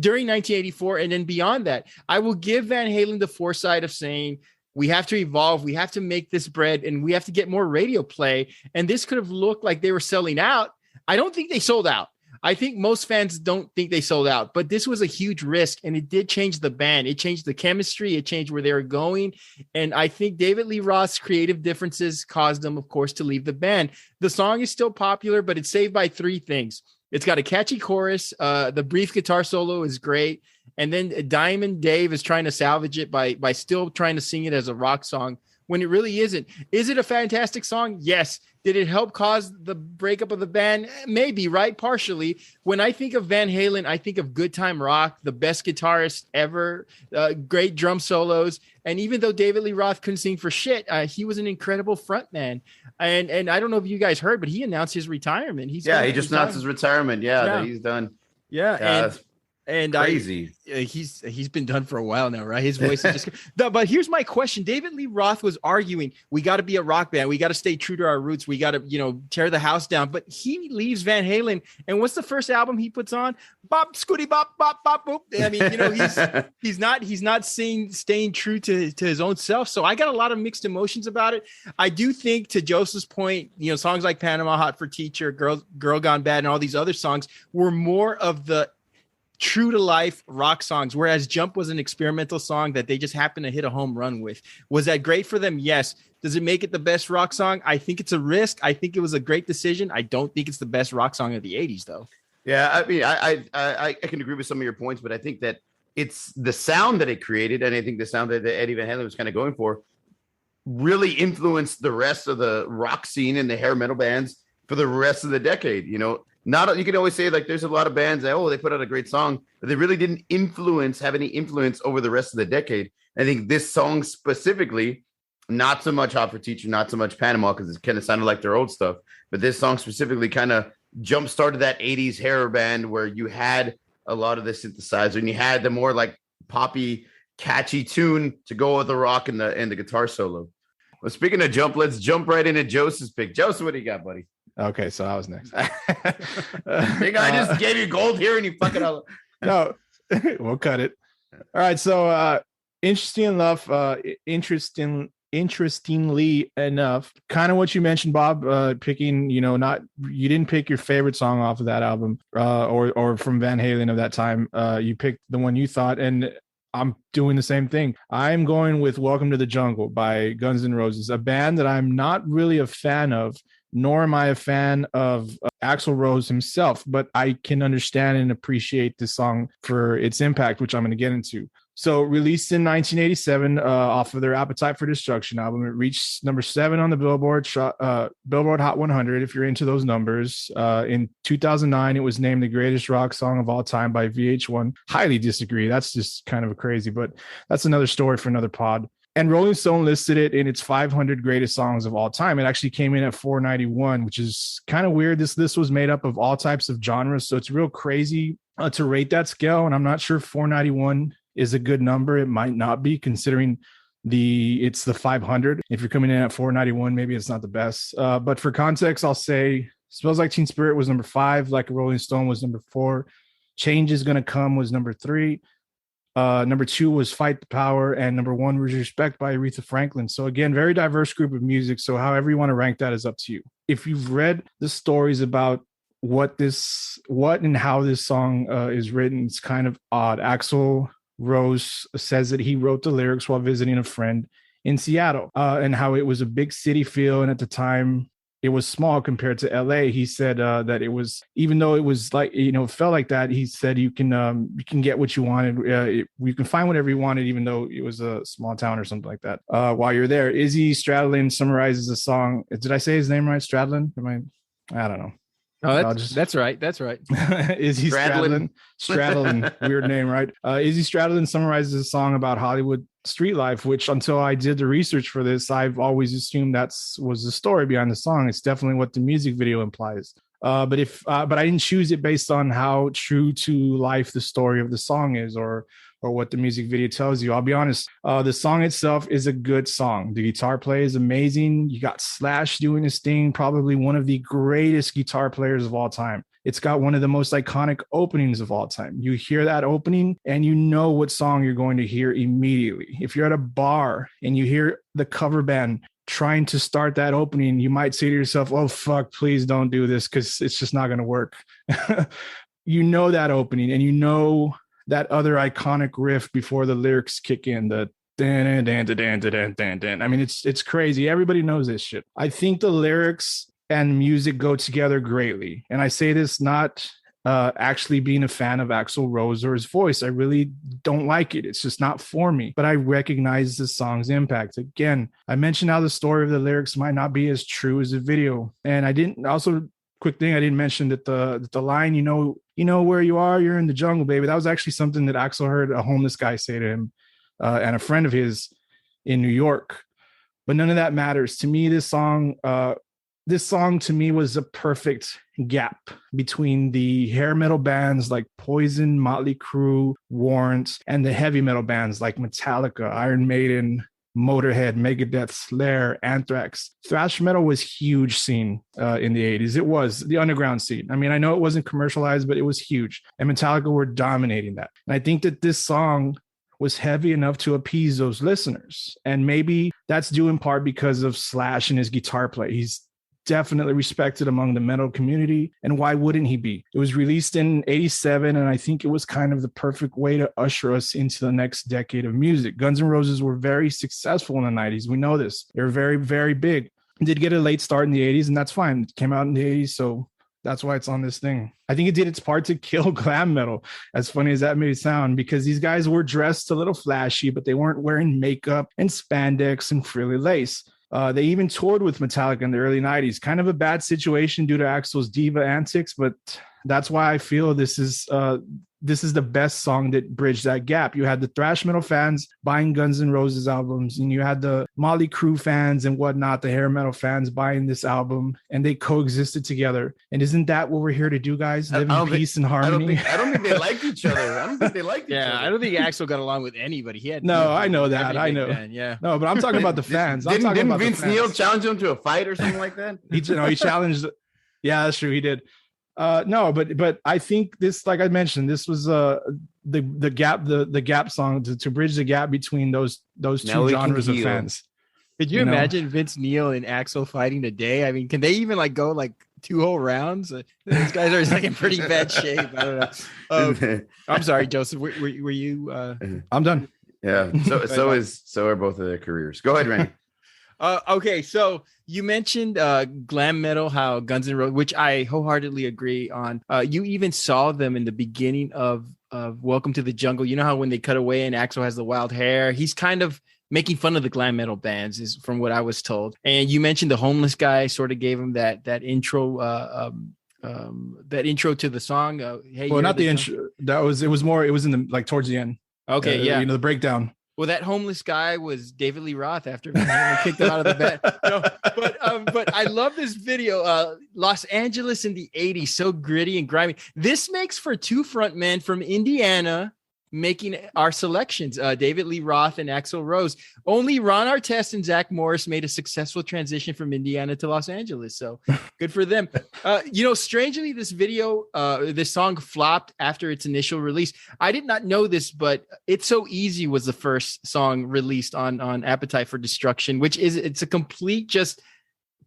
during 1984 and then beyond that. I will give Van Halen the foresight of saying, we have to evolve, we have to make this bread, and we have to get more radio play. And this could have looked like they were selling out. I don't think they sold out. I think most fans don't think they sold out, but this was a huge risk, and it did change the band. It changed the chemistry. It changed where they were going. And I think David Lee Roth's creative differences caused them, of course, to leave the band. The song is still popular, but it's saved by three things. It's got a catchy chorus. The brief guitar solo is great. And then Diamond Dave is trying to salvage it by still trying to sing it as a rock song when it really isn't. Is it a fantastic song? Yes. Did it help cause the breakup of the band? Maybe, right? Partially. When I think of Van Halen, I think of good time rock, the best guitarist ever, great drum solos. And even though David Lee Roth couldn't sing for shit, he was an incredible frontman. And I don't know if you guys heard, but he announced his retirement. He just announced his retirement. Yeah. He's done. Yeah. And crazy. He's been done for a while now, right? His voice is just. But here's my question: David Lee Roth was arguing, we got to be a rock band, we got to stay true to our roots, we got to tear the house down. But he leaves Van Halen, and what's the first album he puts on? Bop scooty bop bop bop boop. I mean, he's not staying true to his own self. So I got a lot of mixed emotions about it. I do think, to Joseph's point, songs like Panama, Hot for Teacher, Girl Gone Bad, and all these other songs were more of the true to life rock songs, whereas Jump was an experimental song that they just happened to hit a home run with. Was that great for them? Yes. Does it make it the best rock song? I think it's a risk. I think it was a great decision. I don't think it's the best rock song of the 80s, though. Yeah, I mean, I can agree with some of your points, but I think that it's the sound that it created, and I think the sound that Eddie Van Halen was kind of going for really influenced the rest of the rock scene and the hair metal bands for the rest of the decade. You can always say, like, there's a lot of bands that, they put out a great song, but they really didn't have any influence over the rest of the decade. I think this song specifically, not so much Hot for Teacher, not so much Panama, because it kind of sounded like their old stuff, but this song specifically kind of jump-started that 80s hair band where you had a lot of the synthesizer and you had the more like poppy, catchy tune to go with the rock and the guitar solo. Well, speaking of jump, let's jump right into Joseph's pick. Joseph, what do you got, buddy? Okay, so I was next. Think I just gave you gold here and you fucking No, we'll cut it. All right, so interestingly enough, kind of what you mentioned, Bob, picking, you didn't pick your favorite song off of that album or from Van Halen of that time. You picked the one you thought, and I'm doing the same thing. I'm going with Welcome to the Jungle by Guns N' Roses, a band that I'm not really a fan of nor am I a fan of Axl Rose himself, but I can understand and appreciate this song for its impact, which I'm going to get into. So released in 1987 off of their Appetite for Destruction album, it reached number 7 on the Billboard Hot 100, if you're into those numbers. In 2009, it was named the greatest rock song of all time by VH1. Highly disagree. That's just kind of crazy, but that's another story for another pod. And Rolling Stone listed it in its 500 greatest songs of all time. It actually came in at 491, which is kind of weird. This list was made up of all types of genres, so it's real crazy to rate that scale. And I'm not sure 491 is a good number. It might not be, considering it's the 500. If you're coming in at 491, maybe it's not the best. But for context, I'll say Smells Like Teen Spirit was number 5, Like a Rolling Stone was number 4, Change Is Gonna Come was number 3. Number 2 was Fight the Power, and number 1 was Respect by Aretha Franklin. So again, very diverse group of music. So however you want to rank that is up to you. If you've read the stories about what and how this song is written, it's kind of odd. Axl Rose says that he wrote the lyrics while visiting a friend in Seattle, and how it was a big city feel, and at the time it was small compared to LA. He said that it was, even though it was like, felt like that, he said you can get what you wanted, you can find whatever you wanted, even though it was a small town or something like that. While you're there, Izzy Stradlin summarizes the song. Did I say his name right? Stradlin? I don't know. Oh, that's right. That's right. Izzy Stradlin. Weird name, right? Izzy Stradlin summarizes a song about Hollywood street life, which until I did the research for this, I've always assumed was the story behind the song. It's definitely what the music video implies. But I didn't choose it based on how true to life the story of the song is, or what the music video tells you. I'll be honest, the song itself is a good song. The guitar play is amazing. You got Slash doing his thing, probably one of the greatest guitar players of all time. It's got one of the most iconic openings of all time. You hear that opening and you know what song you're going to hear immediately. If you're at a bar and you hear the cover band trying to start that opening, you might say to yourself, oh, fuck, please don't do this, because it's just not going to work. You know that opening, and you know that other iconic riff before the lyrics kick in, the dan dan dan dan dan dan. I mean, it's crazy. Everybody knows this shit. I think the lyrics and music go together greatly. And I say this not actually being a fan of Axl Rose or his voice. I really don't like it. It's just not for me. But I recognize the song's impact. Again, I mentioned how the story of the lyrics might not be as true as the video. And I didn't also... Quick thing, I didn't mention that the line, you know where you are, you're in the jungle, baby. That was actually something that Axl heard a homeless guy say to him, and a friend of his in New York. But none of that matters to me. This song to me was a perfect gap between the hair metal bands like Poison, Motley Crue, Warrant, and the heavy metal bands like Metallica, Iron Maiden, Motorhead, Megadeth, Slayer, Anthrax. Thrash metal was huge scene in the 80s. It was the underground scene. I mean, I know it wasn't commercialized, but it was huge. And Metallica were dominating that. And I think that this song was heavy enough to appease those listeners. And maybe that's due in part because of Slash and his guitar play. He's definitely respected among the metal community. And why wouldn't he be? It was released in 87, and I think it was kind of the perfect way to usher us into the next decade of music. Guns N' Roses were very successful in the 90s. We know this. They were very, very big. Did get a late start in the 80s, and that's fine. It came out in the 80s, so that's why it's on this thing. I think it did its part to kill glam metal, as funny as that may sound, because these guys were dressed a little flashy, but they weren't wearing makeup and spandex and frilly lace. They even toured with Metallica in the early 90s. Kind of a bad situation due to Axl's diva antics, but that's why I feel this is the best song that bridged that gap. You had the thrash metal fans buying Guns N' Roses albums, and you had the Motley Crue fans and whatnot, the hair metal fans buying this album, and they coexisted together. And isn't that what we're here to do, guys? Live in peace and harmony. I don't think they liked each other. I don't think they liked each other. Yeah, I don't think Axl got along with anybody. He had I know that. I know. Fan, yeah. No, but I'm talking about the fans. Didn't Vince Neil challenge him to a fight or something like that? He challenged. Yeah, that's true. He did. No, but I think this, like I mentioned, this was the gap song to bridge the gap between those two genres of fans. Could you imagine Vince Neil and Axl fighting today? I mean, can they even go 2 whole rounds? These guys are in pretty bad shape. I don't know. I'm sorry, Joseph. Were you? I'm done. Yeah. So are both of their careers. Go ahead, Randy. Okay, so you mentioned glam metal, how Guns N' Roses, which I wholeheartedly agree on. You even saw them in the beginning of Welcome to the Jungle. You know how when they cut away and Axl has the wild hair, he's kind of making fun of the glam metal bands, is from what I was told. And you mentioned the homeless guy sort of gave him that intro. That intro to the song. Hey, Well, not the intro. It was more. It was in the like towards the end. Okay, yeah. You know, the breakdown. Well, that homeless guy was David Lee Roth after Van Halen kicked him out of the band. No, but I love this video. Los Angeles in the 80s, so gritty and grimy. This makes for two front men from Indiana making our selections, David Lee Roth and Axl Rose. Only Ron Artest and Zach Morris made a successful transition from Indiana to Los Angeles, so good for them. Strangely, this song flopped after its initial release. I did not know this, but It's So Easy was the first song released on Appetite for Destruction, which it's a complete just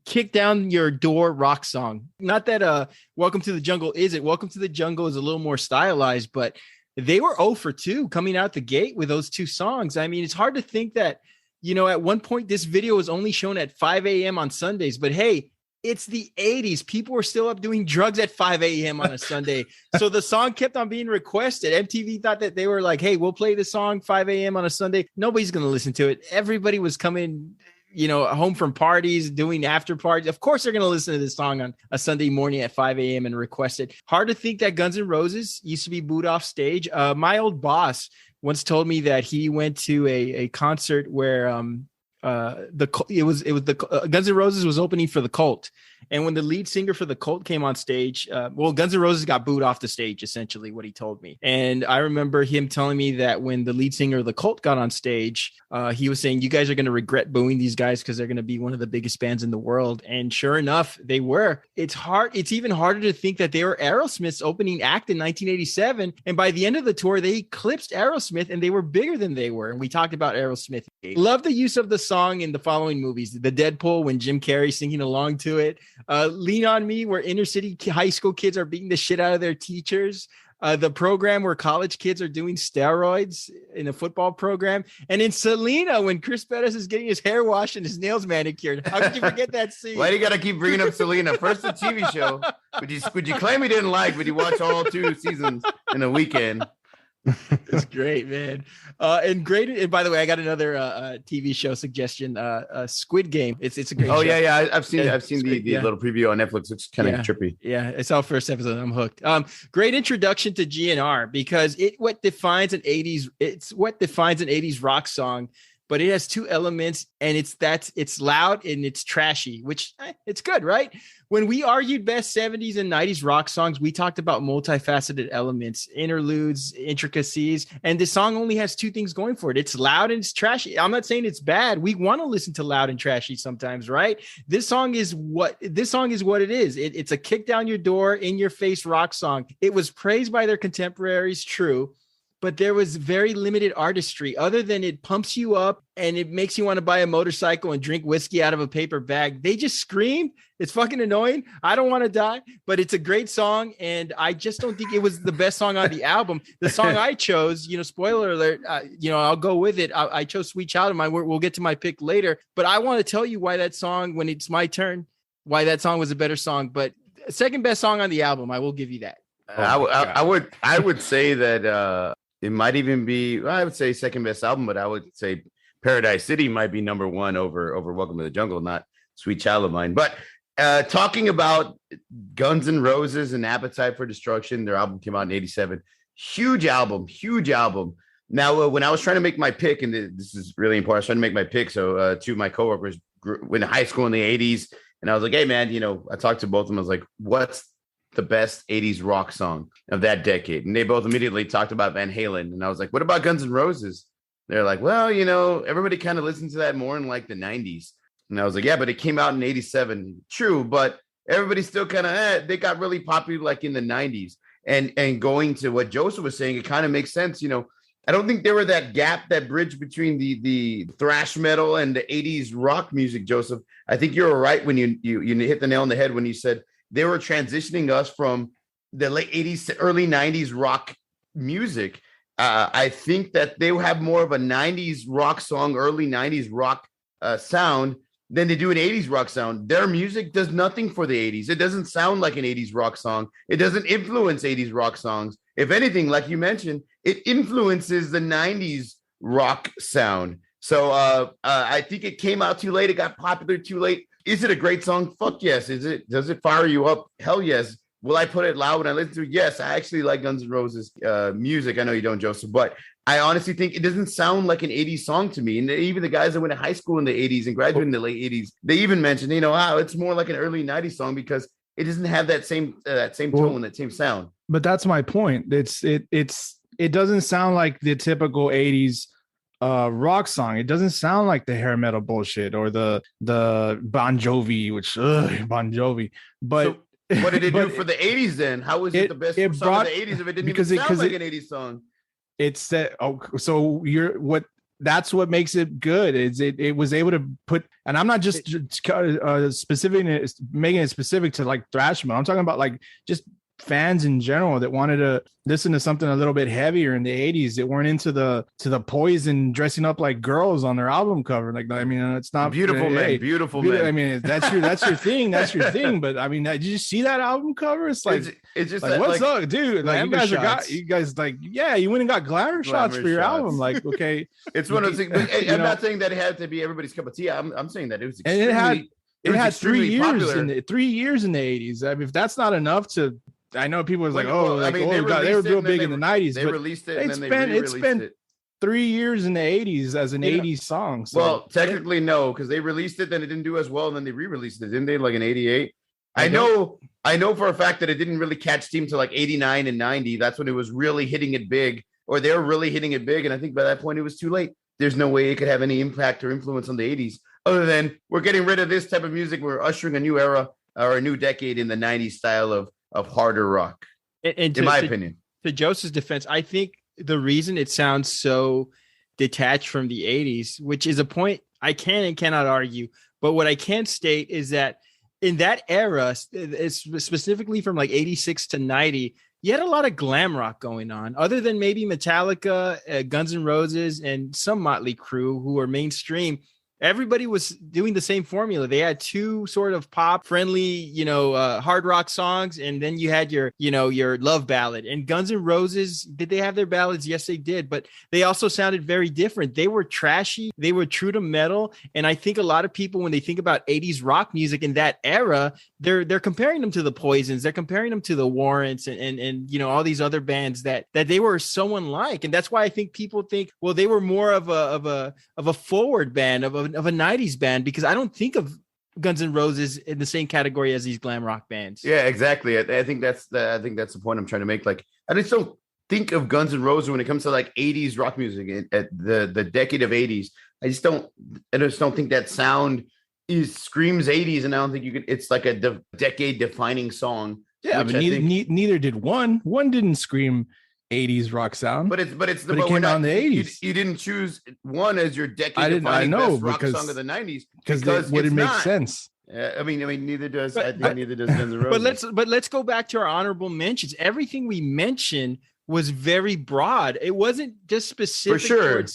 kick down your door rock song. Not that Welcome to the Jungle isn't. Welcome to the Jungle is a little more stylized, but they were 0 for 2 coming out the gate with those two songs. I mean, it's hard to think that, at one point this video was only shown at 5 a.m. on Sundays, but hey, it's the 80s. People were still up doing drugs at 5 a.m. on a Sunday. So the song kept on being requested. MTV thought that they were like, hey, we'll play the song 5 a.m. on a Sunday. Nobody's going to listen to it. Everybody was coming home from parties, doing after parties. Of course, they're going to listen to this song on a Sunday morning at 5 a.m. and request it. Hard to think that Guns N' Roses used to be booed off stage. My old boss once told me that he went to a concert where Guns N' Roses was opening for the Cult. And when the lead singer for the Cult came on stage, Guns N' Roses got booed off the stage, essentially what he told me. And I remember him telling me that when the lead singer of the Cult got on stage, he was saying, you guys are going to regret booing these guys because they're going to be one of the biggest bands in the world. And sure enough, they were. It's even harder to think that they were Aerosmith's opening act in 1987. And by the end of the tour, they eclipsed Aerosmith and they were bigger than they were. And we talked about Aerosmith. Love the use of the song in the following movies: The Deadpool, when Jim Carrey's singing along to it; Lean on Me, where inner city high school kids are beating the shit out of their teachers; The Program, where college kids are doing steroids in a football program; and in Selena, when Chris Pettis is getting his hair washed and his nails manicured. How could you forget that scene? Why do you got to keep bringing up Selena? First the TV show, would you claim he didn't like, but you watch all 2 seasons in a weekend? It's great, man. And by the way, I got another TV show suggestion. Squid Game. It's a great show. Oh yeah. I've seen the little preview on Netflix. It's kind of trippy. Yeah, it's our first episode. I'm hooked. Great introduction to GNR, because it's what defines an 80s rock song. But it has 2 elements, and it's loud and it's trashy, which it's good, right? When we argued best 70s and 90s rock songs, we talked about multifaceted elements, interludes, intricacies, and this song only has 2 things going for it. It's loud and it's trashy. I'm not saying it's bad. We want to listen to loud and trashy sometimes, right? This song is what it is. It's a kick down your door, in your face rock song. It was praised by their contemporaries, true, but there was very limited artistry, other than it pumps you up and it makes you want to buy a motorcycle and drink whiskey out of a paper bag. They just scream. It's fucking annoying. I don't want to die, but it's a great song. And I just don't think it was the best song on the album. The song I chose, spoiler alert, I'll go with it. I chose Sweet Child of Mine. We'll get to my pick later, but I want to tell you why that song, when it's my turn, why that song was a better song. But second best song on the album, I will give you that. I would say that it might even be, I would say second best album, but I would say Paradise City might be number 1 over Welcome to the Jungle, not Sweet Child of Mine. But talking about Guns N' Roses and Appetite for Destruction, their album came out in 87. Huge album. Now, when I was trying to make my pick, and this is really important, I was trying to make my pick. So 2 of my coworkers went to high school in the 80s. And I was like, hey, man, I talked to both of them. I was like, what's the best 80s rock song of that decade? And they both immediately talked about Van Halen. And I was like, what about Guns N' Roses? They're like, well, everybody kind of listens to that more in like the 90s. And I was like, yeah, but it came out in 87. True, but everybody still kind of, they got really popular like in the 90s. And going to what Joseph was saying, it kind of makes sense. I don't think there were that gap, that bridge between the thrash metal and the 80s rock music, Joseph. I think you were right when you hit the nail on the head when you said they were transitioning us from the late 80s to early 90s rock music. I think that they have more of a 90s rock song, early 90s rock sound then they do an 80s rock sound. Their music does nothing for the 80s. It doesn't sound like an 80s rock song. It doesn't influence 80s rock songs. If anything, like you mentioned, it influences the 90s rock sound. So I think it came out too late. It got popular too late. Is it a great song? Fuck yes. Does it fire you up? Hell yes. Will I put it loud when I listen to it? Yes. I actually like Guns N' Roses music. I know you don't, Joseph, but I honestly think it doesn't sound like an 80s song to me. And even the guys that went to high school in the 80s and graduated in the late 80s, they even mentioned, it's more like an early 90s song because it doesn't have that same tone, that same sound. But that's my point. It doesn't sound like the typical 80s rock song. It doesn't sound like the hair metal bullshit or the Bon Jovi, which Bon Jovi. But so what did it do for the 80s then? How was it the best song of the 80s if it didn't even sound like an 80s song? It's that. Oh, so that's what makes it good. Is it was able to put, and I'm not just specific, making it specific to like thrash metal. I'm talking about like just fans in general that wanted to listen to something a little bit heavier in the 80s that weren't into the Poison dressing up like girls on their album cover. Like, I mean, it's not beautiful, man. Beautiful, man. I mean, that's your thing. That's your thing. But I mean, did you see that album cover? It's like, it's just like, what's up, dude? Like, you guys like, yeah, you went and got glamour shots for your album. Like, okay, it's one of those things. I'm not saying that it had to be everybody's cup of tea. I'm saying that it was extremely, and it had 3 years 3 years in the 80s. I mean, if that's not enough to, I know people was like, they were real big in the 90s. They released it and then they re-released it. It's been 3 years in the 80s as an 80s song. So. Well, technically, no, because they released it, then it didn't do as well, and then they re-released it, didn't they? Like in 88. I know for a fact that it didn't really catch steam to like 89 and 90. That's when it was really hitting it big, or they were really hitting it big. And I think by that point it was too late. There's no way it could have any impact or influence on the 80s, other than we're getting rid of this type of music. We're ushering a new era or a new decade in the 90s style of harder rock, in my opinion. To Joseph's defense, I think the reason it sounds so detached from the 80s, which is a point I can and cannot argue, but what I can state is that in that era, it's specifically from like 86 to 90, you had a lot of glam rock going on, other than maybe Metallica, Guns N' Roses, and some Motley Crue who were mainstream. Everybody was doing the same formula. They had two sort of pop friendly, hard rock songs. And then you had your love ballad. And Guns N' Roses, did they have their ballads? Yes, they did. But they also sounded very different. They were trashy. They were true to metal. And I think a lot of people, when they think about 80s rock music in that era, they're comparing them to the Poisons. They're comparing them to the Warrants and all these other bands that they were so unlike. And that's why I think people think, well, they were more of a forward band, of a 90s band, because I don't think of Guns N' Roses in the same category as these glam rock bands. Yeah, exactly. I think that's the point I'm trying to make. Like, I just don't think of Guns N' Roses when it comes to like 80s rock music at the decade of 80s. I just don't think that sound screams 80s, and I don't think you could. It's like a decade defining song. Yeah, but neither did one. One didn't scream 80s rock sound, but it came out in the 80s. You didn't choose one as your decade defining best rock song of the 90s because it wouldn't make sense. I mean, neither does Guns N' Roses. But let's go back to our honorable mentions. Everything we mentioned was very broad. It wasn't just specific. For sure.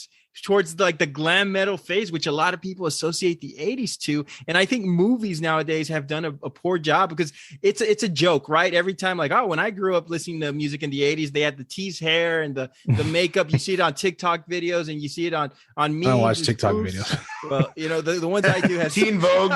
Towards like the glam metal phase, which a lot of people associate the 80s to. And I think movies nowadays have done a poor job, because it's a joke, right? Every time, like, oh, when I grew up listening to music in the 80s, they had the teased hair and the makeup. You see it on TikTok videos, and you see it on memes. I don't watch TikTok videos. Well, the ones I do have Teen Vogue.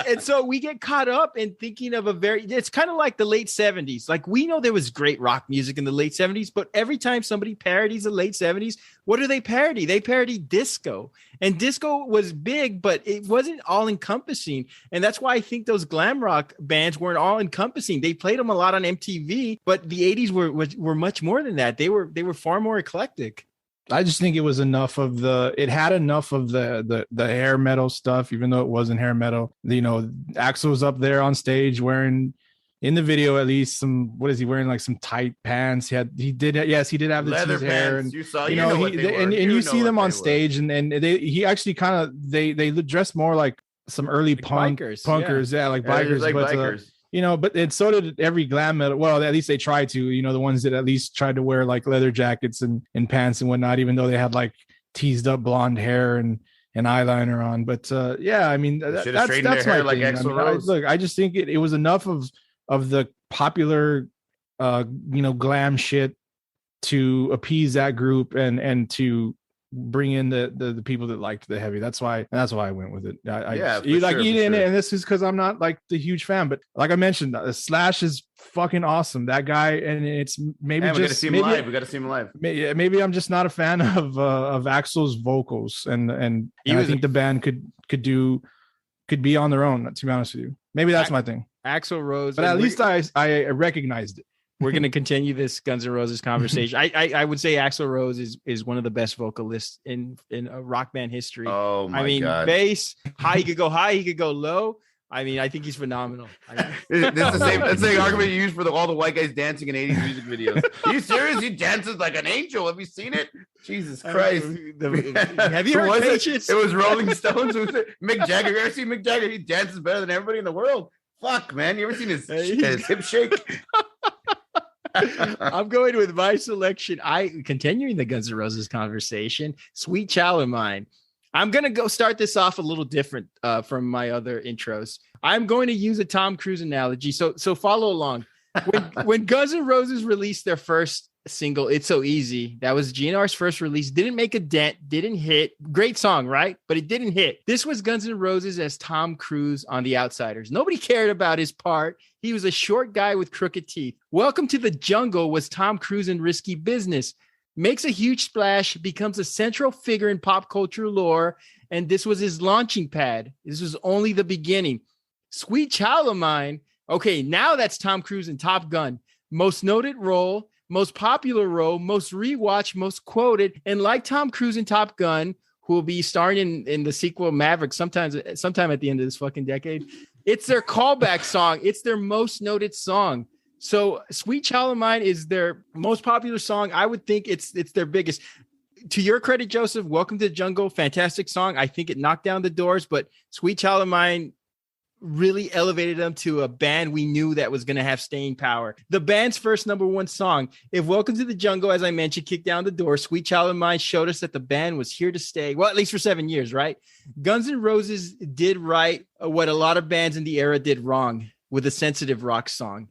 and so we get caught up in thinking of it's kind of like the late 70s. Like, we know there was great rock music in the late 70s, but every time somebody parodies the late 70s, what do they parody? They parody disco, and disco was big, but it wasn't all encompassing. And that's why I think those glam rock bands weren't all encompassing. They played them a lot on MTV, but the 80s were much more than that. They were far more eclectic. I just think it was enough of it had enough of the hair metal stuff, even though it wasn't hair metal. Axl was up there on stage wearing, in the video at least, what is he wearing? Like some tight pants. He did have the leather teased hair, and you see them on stage, and he actually they dressed more like some early like punkers, yeah, like bikers, bikers. But and so did every glam metal. Well, at least they tried to, the ones that at least tried to wear like leather jackets and pants and whatnot, even though they had like teased up blonde hair and and eyeliner on. But yeah, I mean, They should have that's straightened their my hair like thing. I Axl mean, Rose. look, I just think it was enough of the popular, glam shit to appease that group and to bring in the people that liked the heavy. That's why I went with it. And this is because I'm not like the huge fan, but like I mentioned, Slash is fucking awesome. That guy, and it's maybe we gotta see him live. We gotta see him live. Maybe I'm just not a fan of Axl's vocals, and I think the band could be on their own. To be honest with you, maybe that's my thing. Axl Rose, but at least I recognized it. We're going to continue this Guns N' Roses conversation. I would say Axl Rose is one of the best vocalists in a rock band history. Oh my God. Bass, he could go high, he could go low. I mean, I think he's phenomenal. That's the same argument you use for all the white guys dancing in 80s music videos. Are you serious? He dances like an angel. Have you seen it? Jesus Christ. Have you heard Patience? It was Rolling Stones. It was Mick Jagger. You ever seen Mick Jagger? He dances better than everybody in the world. Fuck, man. You ever seen his hip shake? I'm going with my selection. Continuing the Guns N' Roses conversation, Sweet Child of Mine. I'm going to go start this off a little different from my other intros. I'm going to use a Tom Cruise analogy. So follow along. When Guns N' Roses released their first single, It's So Easy, that was GNR's first release, didn't make a dent, didn't hit. Great song, right? But it didn't hit. This was Guns N' Roses as Tom Cruise on The Outsiders. Nobody cared about his part. He was a short guy with crooked teeth. Welcome to the Jungle was Tom Cruise in Risky Business. Makes a huge splash, becomes a central figure in pop culture lore, and this was his launching pad. This was only the beginning. Sweet Child of Mine, okay, now that's Tom Cruise in Top Gun. Most noted role, most popular role, most rewatched, most quoted, and like Tom Cruise in Top Gun, who will be starring in the sequel Maverick sometime at the end of this fucking decade, it's their callback song. It's their most noted song. So Sweet Child of Mine is their most popular song. I would think it's their biggest. To your credit, Joseph, Welcome to the Jungle, fantastic song. I think it knocked down the doors, but Sweet Child of Mine really elevated them to a band we knew that was going to have staying power. The band's first number one song. If Welcome to the Jungle, as I mentioned, kicked down the door, Sweet Child of Mine showed us that the band was here to stay. Well, at least for 7 years, right? Guns N' Roses did right what a lot of bands in the era did wrong with a sensitive rock song.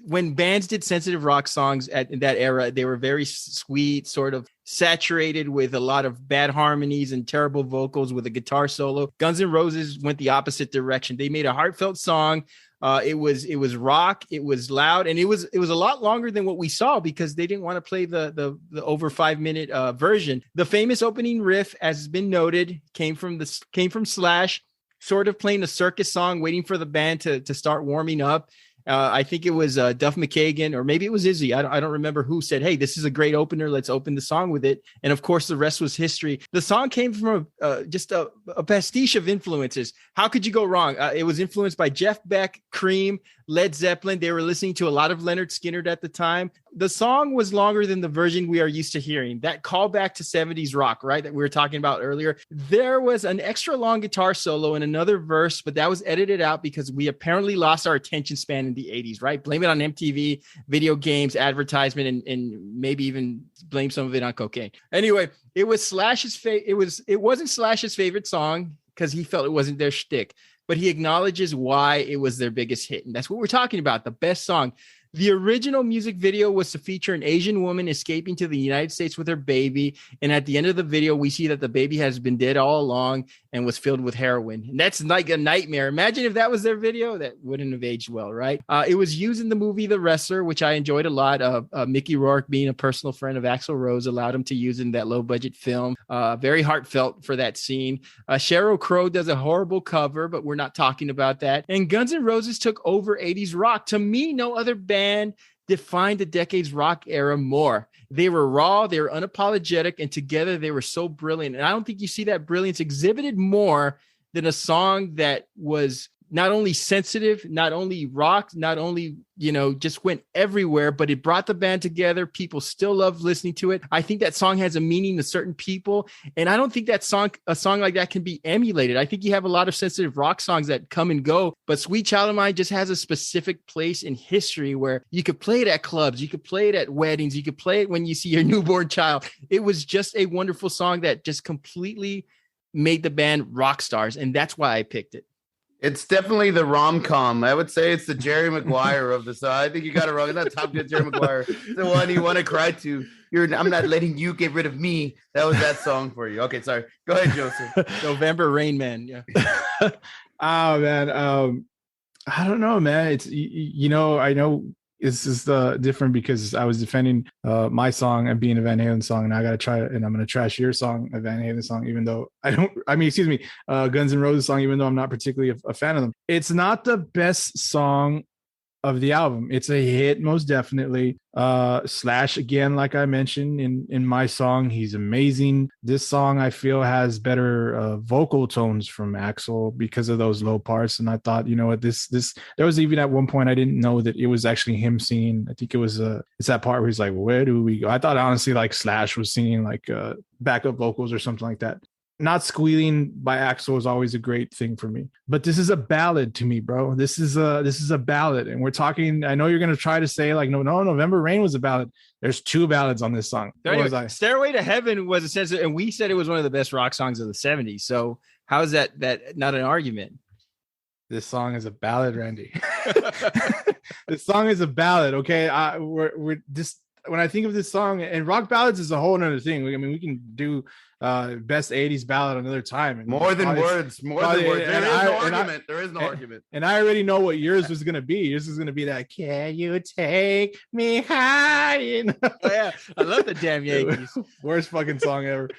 When bands did sensitive rock songs in that era, they were very sweet, sort of saturated with a lot of bad harmonies and terrible vocals with a guitar solo. Guns N' Roses went the opposite direction. They made a heartfelt song. It was rock. It was loud, and it was a lot longer than what we saw because they didn't want to play the over 5 minute version. The famous opening riff, as has been noted, came from Slash, sort of playing a circus song, waiting for the band to start warming up. I think it was Duff McKagan, or maybe it was Izzy. I don't remember who said, "Hey, this is a great opener. Let's open the song with it." And of course, the rest was history. The song came from just a pastiche of influences. How could you go wrong? It was influenced by Jeff Beck, Cream, Led Zeppelin. They were listening to a lot of Lynyrd Skynyrd at the time. The song was longer than the version we are used to hearing. That callback to 70s rock, right, that we were talking about earlier. There was an extra long guitar solo in another verse, but that was edited out because we apparently lost our attention span in the 80s, right? Blame it on MTV, video games, advertisement, and maybe even blame some of it on cocaine. Anyway, it was Slash's it wasn't Slash's favorite song because he felt it wasn't their shtick, but he acknowledges why it was their biggest hit. And that's what we're talking about, the best song. The original music video was to feature an Asian woman escaping to the United States with her baby. And at the end of the video, we see that the baby has been dead all along and was filled with heroin. And that's like a nightmare. Imagine if that was their video. That wouldn't have aged well, right? It was used in the movie The Wrestler, which I enjoyed a lot. Mickey Rourke, being a personal friend of Axl Rose, allowed him to use in that low-budget film. Very heartfelt for that scene. Sheryl Crow does a horrible cover, but we're not talking about that. And Guns N' Roses took over 80s rock. To me, no other band defined the decade's rock era more. They were raw, they were unapologetic, and together they were so brilliant. And I don't think you see that brilliance exhibited more than a song that was not only sensitive, not only rocked, not only, just went everywhere, but it brought the band together. People still love listening to it. I think that song has a meaning to certain people. And I don't think a song like that can be emulated. I think you have a lot of sensitive rock songs that come and go, but Sweet Child of Mine just has a specific place in history where you could play it at clubs, you could play it at weddings, you could play it when you see your newborn child. It was just a wonderful song that just completely made the band rock stars, and that's why I picked it. It's definitely the rom-com. I would say it's the Jerry Maguire of the song. I think you got it wrong. It's not Top Gun Jerry Maguire. It's the one you want to cry to. I'm not letting you get rid of me. That was that song for you. Okay, sorry. Go ahead, Joseph. November Rain Man. Yeah. Oh man. I don't know, man. It's I know it's just different because I was defending my song and being a Van Halen song, and I gotta try it, and I'm gonna trash your song, a Van Halen song, even though Guns N' Roses song, even though I'm not particularly a fan of them. It's not the best song of the album. It's a hit, most definitely. Slash, again, like I mentioned in my song, he's amazing. This song I feel has better vocal tones from Axl because of those low parts. And I thought, you know what, this there was even at one point I didn't know that it was actually him singing. I think it was it's that part where he's like, where do we go? I thought honestly like Slash was singing like backup vocals or something like that. Not squealing by Axl is always a great thing for me, but this is a ballad to me, bro. This is a ballad, and we're talking. I know you're gonna try to say like, no, November Rain was a ballad. There's two ballads on this song. Anyway, Stairway to Heaven was a sense, and we said it was one of the best rock songs of the when So how is that not an argument? This song is a ballad, Randy. This song is a ballad. Okay, we're just when I think of this song, and rock ballads is a whole other thing. I mean, we can do best 80s ballad another time. And more than words. There is no argument. And I already know what yours was going to be. Yours is going to be that, can you take me high? Oh, yeah. I love the damn Yankees. Worst fucking song ever.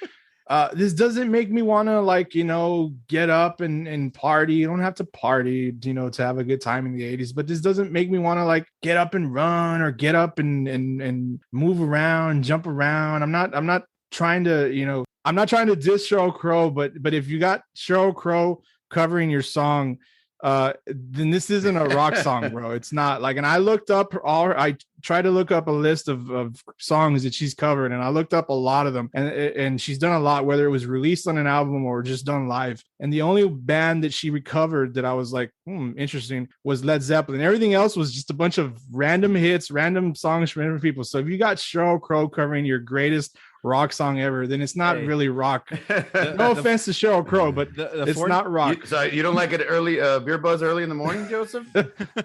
This doesn't make me want to get up and party. You don't have to party, to have a good time in the 80s, but this doesn't make me want to get up and run or get up and move around, jump around. I'm not trying to, I'm not trying to diss Sheryl Crow, but if you got Sheryl Crow covering your song, then this isn't a rock song, bro. It's not and I tried to look up a list of songs that she's covered, and I looked up a lot of them, and she's done a lot, whether it was released on an album or just done live. And the only band that she recovered that I was like, interesting, was Led Zeppelin. Everything else was just a bunch of random hits, random songs from different people. So if you got Sheryl Crow covering your greatest rock song ever, then it's not really rock. No offense to Sheryl Crow, but it's not rock. So you don't like it early beer buzz early in the morning, Joseph?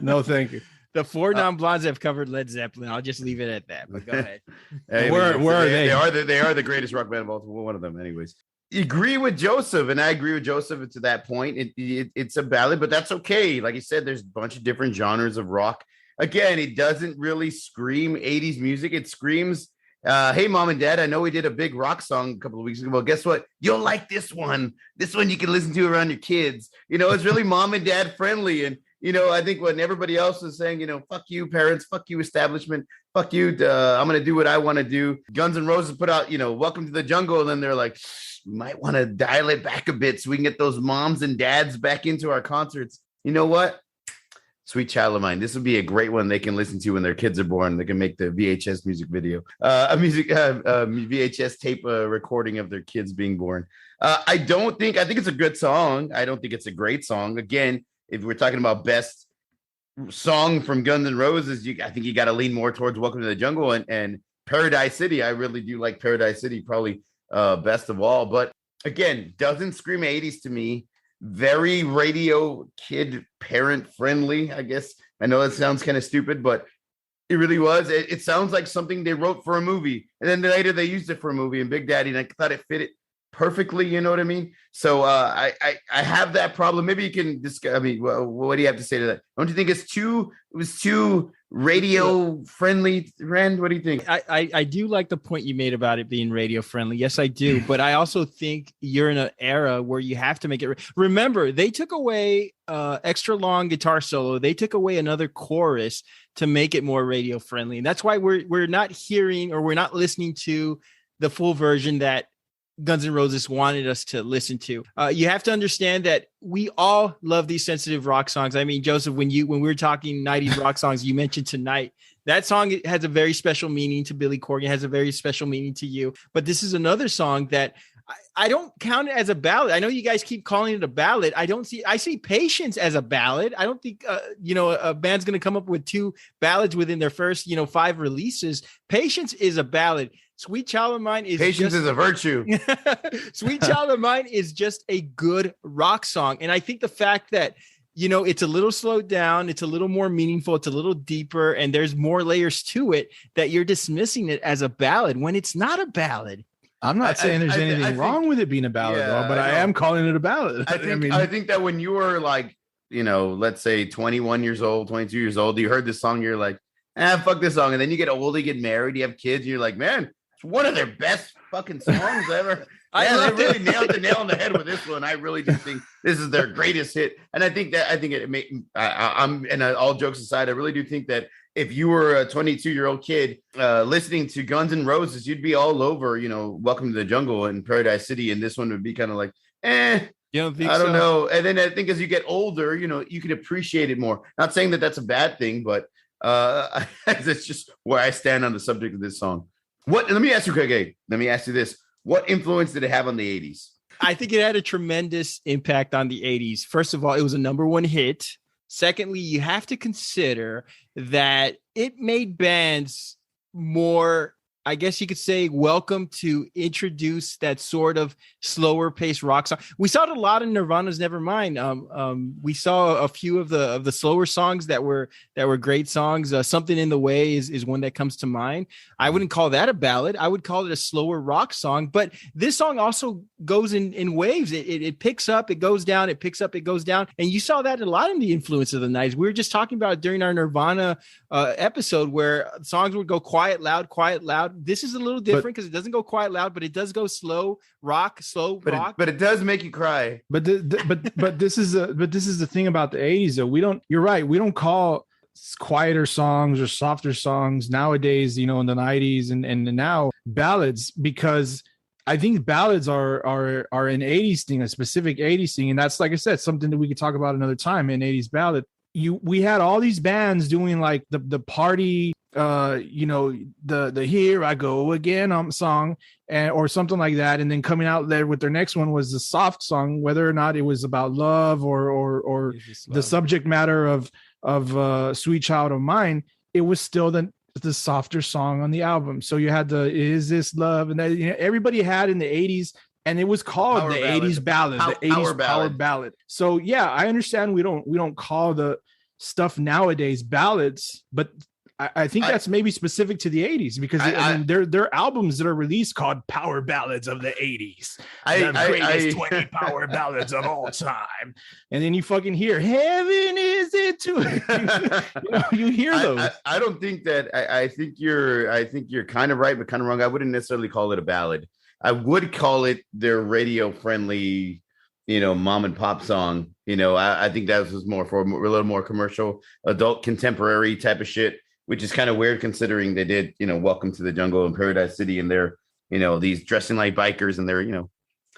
No, thank you. The four non-blondes have covered Led Zeppelin. I'll just leave it at that. But go ahead. Hey, where are they? They are the greatest rock band of all time. One of them, anyways. Agree with Joseph, and I agree with Joseph to that point. It's a ballad, but that's okay. Like you said, there's a bunch of different genres of rock. Again, it doesn't really scream 80s music. It screams, hey, mom and dad, I know we did a big rock song a couple of weeks ago. Well, guess what? You'll like this one. This one you can listen to around your kids. It's really mom and dad friendly. And, I think when everybody else is saying, fuck you, parents, fuck you, establishment, fuck you, I'm going to do what I want to do. Guns N' Roses put out, Welcome to the Jungle. And then they're like, we might want to dial it back a bit so we can get those moms and dads back into our concerts. You know what? Sweet Child of Mine. This would be a great one they can listen to when their kids are born. They can make the VHS music video, VHS tape recording of their kids being born. I think it's a good song. I don't think it's a great song. Again, if we're talking about best song from Guns N' Roses, I think you got to lean more towards Welcome to the Jungle and Paradise City. I really do like Paradise City, probably best of all. But again, doesn't scream 80s to me. Very radio kid parent friendly, I guess. I know that sounds kind of stupid, but it really was. It sounds like something they wrote for a movie, and then later they used it for a movie in Big Daddy, and I thought it fit it perfectly. You know what I mean? So I have that problem. Maybe you can discuss. I mean, what do you have to say to that? Don't you think it was too radio friendly, Rand? What do you think? I do like the point you made about it being radio friendly. Yes, I do. But I also think you're in an era where you have to make it. Remember, they took away extra long guitar solo. They took away another chorus to make it more radio friendly. And that's why we're not hearing, or we're not listening to the full version that Guns N' Roses wanted us to listen to. You have to understand that we all love these sensitive rock songs. I mean, Joseph, when we were talking 90s rock songs, you mentioned Tonight. That song has a very special meaning to Billy Corgan, has a very special meaning to you. But this is another song that I don't count it as a ballad. I know you guys keep calling it a ballad. I see Patience as a ballad. I don't think, a band's going to come up with two ballads within their first, 5 releases. Patience is a ballad. Sweet Child of Mine is patience is a virtue. Sweet Child of Mine is just a good rock song. And I think the fact that, you know, it's a little slowed down, it's a little more meaningful, it's a little deeper, and there's more layers to it, that you're dismissing it as a ballad when it's not a ballad. I'm not saying there's anything wrong with it being a ballad, though, but I am calling it a ballad. I think that when you were like, you know, let's say 21 years old, 22 years old, you heard this song, you're like, fuck this song. And then you get older, you get married, you have kids, and you're like, man, it's one of their best fucking songs ever. They really nailed the nail on the head with this one. I really do think this is their greatest hit. And I think it made, all jokes aside, I really do think that if you were a 22-year-old kid listening to Guns N' Roses, you'd be all over, you know, Welcome to the Jungle and Paradise City. And this one would be kind of like, you don't think I don't know. And then I think as you get older, you know, you can appreciate it more. Not saying that that's a bad thing, but that's just where I stand on the subject of this song. Let me ask you, Craig. Let me ask you this. What influence did it have on the 80s? I think it had a tremendous impact on the 80s. First of all, it was a #1 hit. Secondly, you have to consider that it made bands more, I guess you could say, welcome to introduce that sort of slower paced rock song. We saw it a lot in Nirvana's Nevermind. We saw a few of the slower songs that were great songs. Something in the Way is one that comes to mind. I wouldn't call that a ballad. I would call it a slower rock song. But this song also goes in waves. It picks up, it goes down, it picks up, it goes down. And you saw that a lot in the influence of the 90s. We were just talking about it during our Nirvana episode where songs would go quiet, loud, quiet, loud. This is a little different because it doesn't go quite loud, but it does go slow rock. But it does make you cry. But this is the thing about the 80s though. You're right. We don't call quieter songs or softer songs nowadays, you know, in the 90s and now ballads, because I think ballads are an 80s thing, a specific 80s thing. And that's, like I said, something that we could talk about another time. In 80s ballad, we had all these bands doing like the party, you know, the Here I Go Again song or something like that, and then coming out there with their next one was the soft song, whether or not it was about love or the subject matter of Sweet Child of Mine, it was still the softer song on the album. So you had the Is This Love, and that, you know, everybody had in the 80s, and it was called the 80s ballad, the 80s power ballad. So yeah, I understand we don't call the stuff nowadays ballads, but I think that's maybe specific to the 80s, because I mean, there are albums that are released called Power Ballads of the 80s. The greatest 20 power ballads of all time. And then you fucking hear Heaven Is It Too. You hear those. I don't think that I think you're kind of right, but kind of wrong. I wouldn't necessarily call it a ballad. I would call it their radio friendly, you know, mom and pop song. You know, I think that was more for a little more commercial, adult, contemporary type of shit, which is kind of weird considering they did, you know, Welcome to the Jungle and Paradise City, and they're, you know, these dressing like bikers, and they're, you know,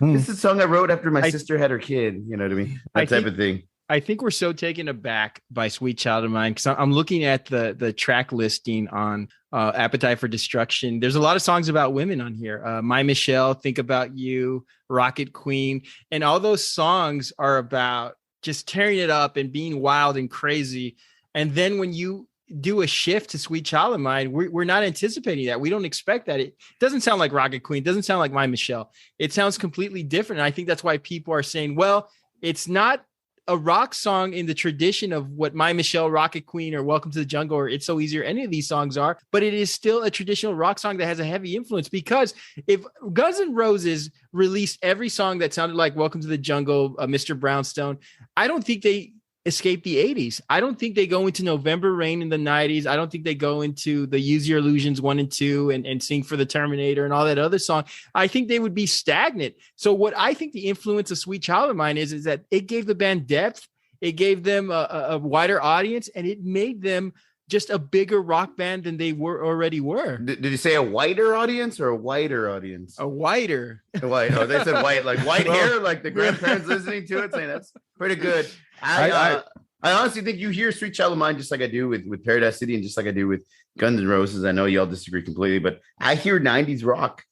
this is a song I wrote after my sister had her kid, you know what I mean? That type of thing. I think we're so taken aback by Sweet Child of Mine, because I'm looking at the track listing on Appetite for Destruction. There's a lot of songs about women on here. My Michelle, Think About You, Rocket Queen, and all those songs are about just tearing it up and being wild and crazy. And then when you do a shift to Sweet Child of Mine, we're not anticipating that. We don't expect that. It doesn't sound like Rocket Queen, doesn't sound like My Michelle. It sounds completely different. And I think that's why people are saying, well, it's not a rock song in the tradition of what My Michelle, Rocket Queen, or Welcome to the Jungle, or It's So Easy, or any of these songs are, but it is still a traditional rock song that has a heavy influence. Because if Guns N' Roses released every song that sounded like Welcome to the Jungle, Mr. Brownstone, I don't think they escape the 80s. I don't think they go into November Rain in the 90s. I don't think they go into the Use Your Illusions 1 and 2 and Sing for the Terminator and all that other song. I think they would be stagnant. So what I think the influence of Sweet Child of Mine is that it gave the band depth, it gave them a wider audience, and it made them just a bigger rock band than they already were. Did you say a whiter audience or a whiter audience? A whiter. White. Oh, they said white, like white hair, like the grandparents listening to it saying that's pretty good. I honestly think you hear Sweet Child of Mine just like I do with Paradise City, and just like I do with Guns N' Roses. I know y'all disagree completely, but I hear 90s rock,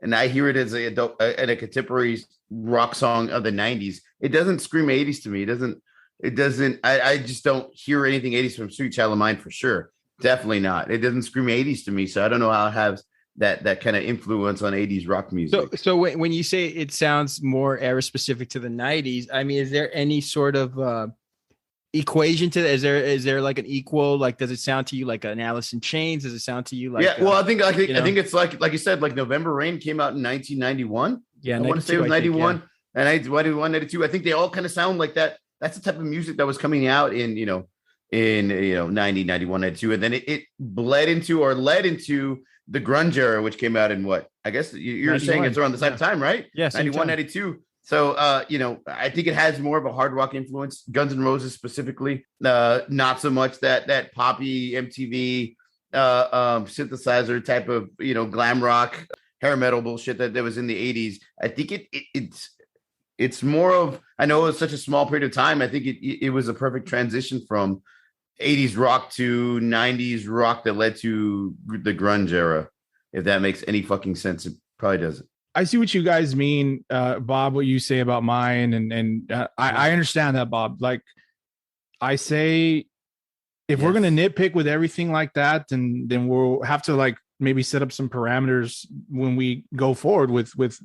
and I hear it as a contemporary rock song of the 90s. It doesn't scream 80s to me. It doesn't. I just don't hear anything 80s from Sweet Child of Mine for sure. Definitely not. It doesn't scream 80s to me. So I don't know how it has that kind of influence on 80s rock music. So when you say it sounds more era specific to the 90s, I mean, is there any sort of equation to that? Is there like an equal, like, does it sound to you like an Alice in Chains? Does it sound to you like, well, I think it's like you said, like November Rain came out in 1991. Yeah. I want to say it was 91 and 91, 92. I think they all kind of sound like that. That's the type of music that was coming out in 90, 91, 92. And then it led into the grunge era, which came out in what? I guess you're saying it's around the same time, right? Yes. 91, 92. So, I think it has more of a hard rock influence. Guns N' Roses specifically, not so much that poppy MTV synthesizer type of, glam rock, hair metal bullshit that was in the 80s. I think it's more of, I know it's such a small period of time. I think it was a perfect transition from 80s rock to 90s rock that led to the grunge era. If that makes any fucking sense, it probably doesn't. I see what you guys mean, Bob, what you say about mine. And I understand that, Bob. Like I say, if we're going to nitpick with everything like that, then we'll have to like maybe set up some parameters when we go forward with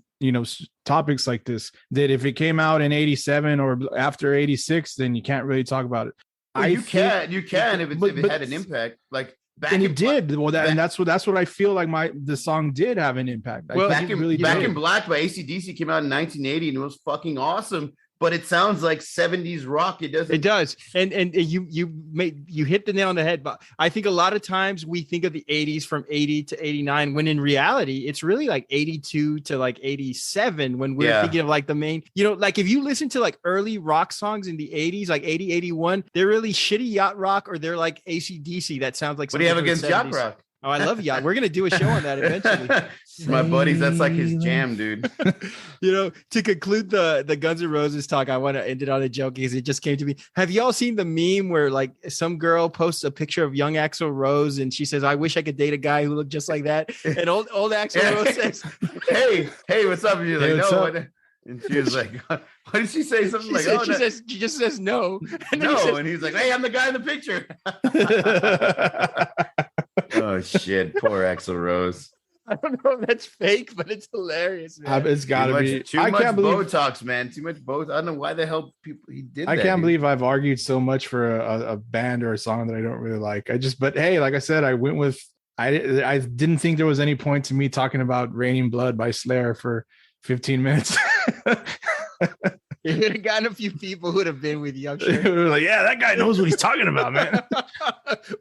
topics like this, that if it came out in 87 or after 86, then you can't really talk about it. Well, you can if it had an impact, like back and in it did. Well, that's what I feel like the song did have an impact. Well, Back in Black by AC/DC came out in 1980 and it was fucking awesome. But it sounds like 70s rock. It doesn't. It does. And you hit the nail on the head. But I think a lot of times we think of the 80s from 80 to 89, when in reality, it's really like 82 to like 87 when we're thinking of like the main, like if you listen to like early rock songs in the 80s, like 80, 81, they're really shitty yacht rock, or they're like AC/DC. That sounds like what do you have against yacht rock? Oh, I love yacht. We're going to do a show on that eventually. My buddies, that's like his jam, dude. To conclude the Guns N' Roses talk, I want to end it on a joke because it just came to me. Have y'all seen the meme where like some girl posts a picture of young Axl Rose and she says, "I wish I could date a guy who looked just like that." And old Axl Rose says, hey, what's up? And you're like, no. And she was like, what did she say? Something she just says no. And and he's like, "Hey, I'm the guy in the picture." Oh shit, poor Axl Rose. I don't know if that's fake, but it's hilarious, man. It's gotta be too much Botox, man. Too much Botox. I don't know why the hell he did that. I can't believe I've argued so much for a band or a song that I don't really like. But hey, like I said, I went with I didn't think there was any point to me talking about Raining Blood by Slayer for 15 minutes. You would have gotten a few people who would have been with you, I'm sure. Like, yeah, that guy knows what he's talking about, man.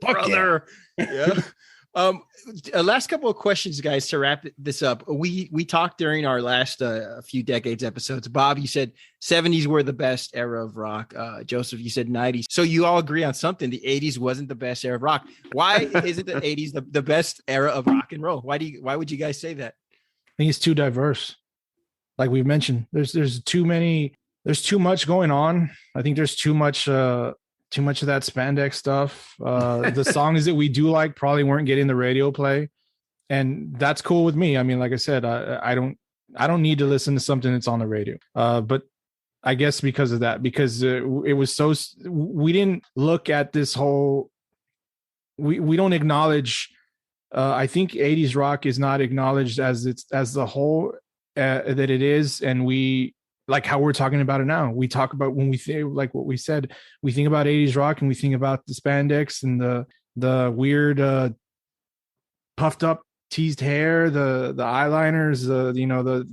Brother. Yeah. Last couple of questions, guys, to wrap this up. We talked during our last few decades episodes. Bob, you said 70s were the best era of rock. Joseph, you said 90s. So you all agree on something. The 80s wasn't the best era of rock. Why isn't the 80s the best era of rock and roll? Why would you guys say that? I think it's too diverse. Like we've mentioned, there's too much going on. I think there's too much of that Spandex stuff. The songs that we do like probably weren't getting the radio play, and that's cool with me. I mean, like I said, I don't need to listen to something that's on the radio. But I guess because of that, because it was we didn't look at this whole. We don't acknowledge. I think 80s rock is not acknowledged as the whole that it is, and we. Like how we're talking about it now. We talk about when we think, like what we said, we think about 80s rock and we think about the Spandex and the weird puffed up teased hair, the eyeliners,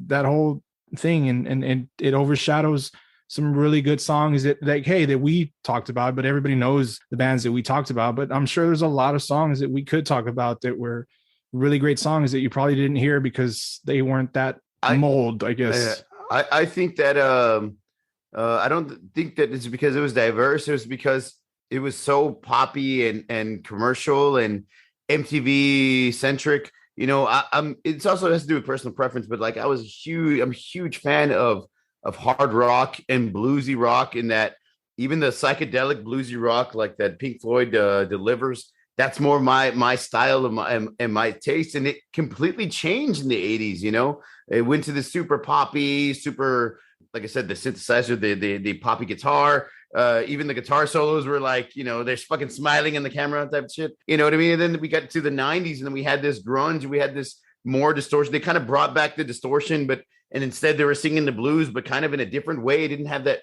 that whole thing, and it overshadows some really good songs that we talked about, but everybody knows the bands that we talked about. But I'm sure there's a lot of songs that we could talk about that were really great songs that you probably didn't hear because they weren't that mold, I guess. I think that I don't think that it's because it was diverse. It was because it was so poppy and commercial and MTV centric. It's also has to do with personal preference, but like I'm a huge fan of hard rock and bluesy rock, in that even the psychedelic bluesy rock like that Pink Floyd delivers. That's more my style and my taste, and it completely changed in the 80s. It went to the super poppy, super, like I said, the synthesizer, the poppy guitar. Even the guitar solos were like, they're fucking smiling in the camera type of shit. You know what I mean? And then we got to the 90s, and then we had this grunge, we had this more distortion. They kind of brought back the distortion, and instead they were singing the blues, but kind of in a different way. It didn't have that.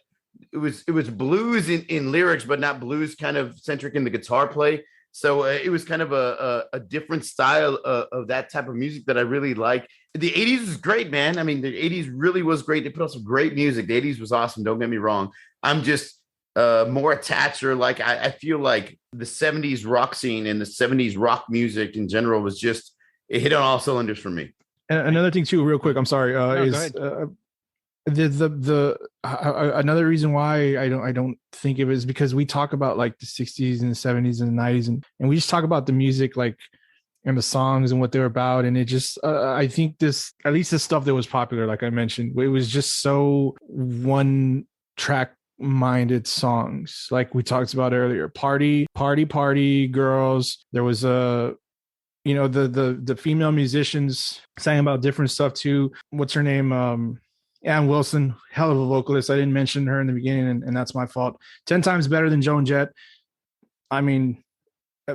It was blues in lyrics, but not blues kind of centric in the guitar play. So it was kind of a different style of that type of music that I really like. The 80s was great, man. I mean, the 80s really was great. They put out some great music. The 80s was awesome. Don't get me wrong. I'm just more attached, or like I feel like the 70s rock scene and the 70s rock music in general was just, it hit on all cylinders for me. And another thing too, real quick, I'm sorry, is another reason why I don't think of it is because we talk about like the 60s and the 70s and the 90s, and we just talk about the music like and the songs and what they're about, and it just I think this, at least the stuff that was popular, like I mentioned, it was just so one track minded songs, like we talked about earlier. Party girls. There was the female musicians sang about different stuff too. What's her name? Ann Wilson, hell of a vocalist. I didn't mention her in the beginning, and that's my fault. 10 times better than Joan Jett. I mean,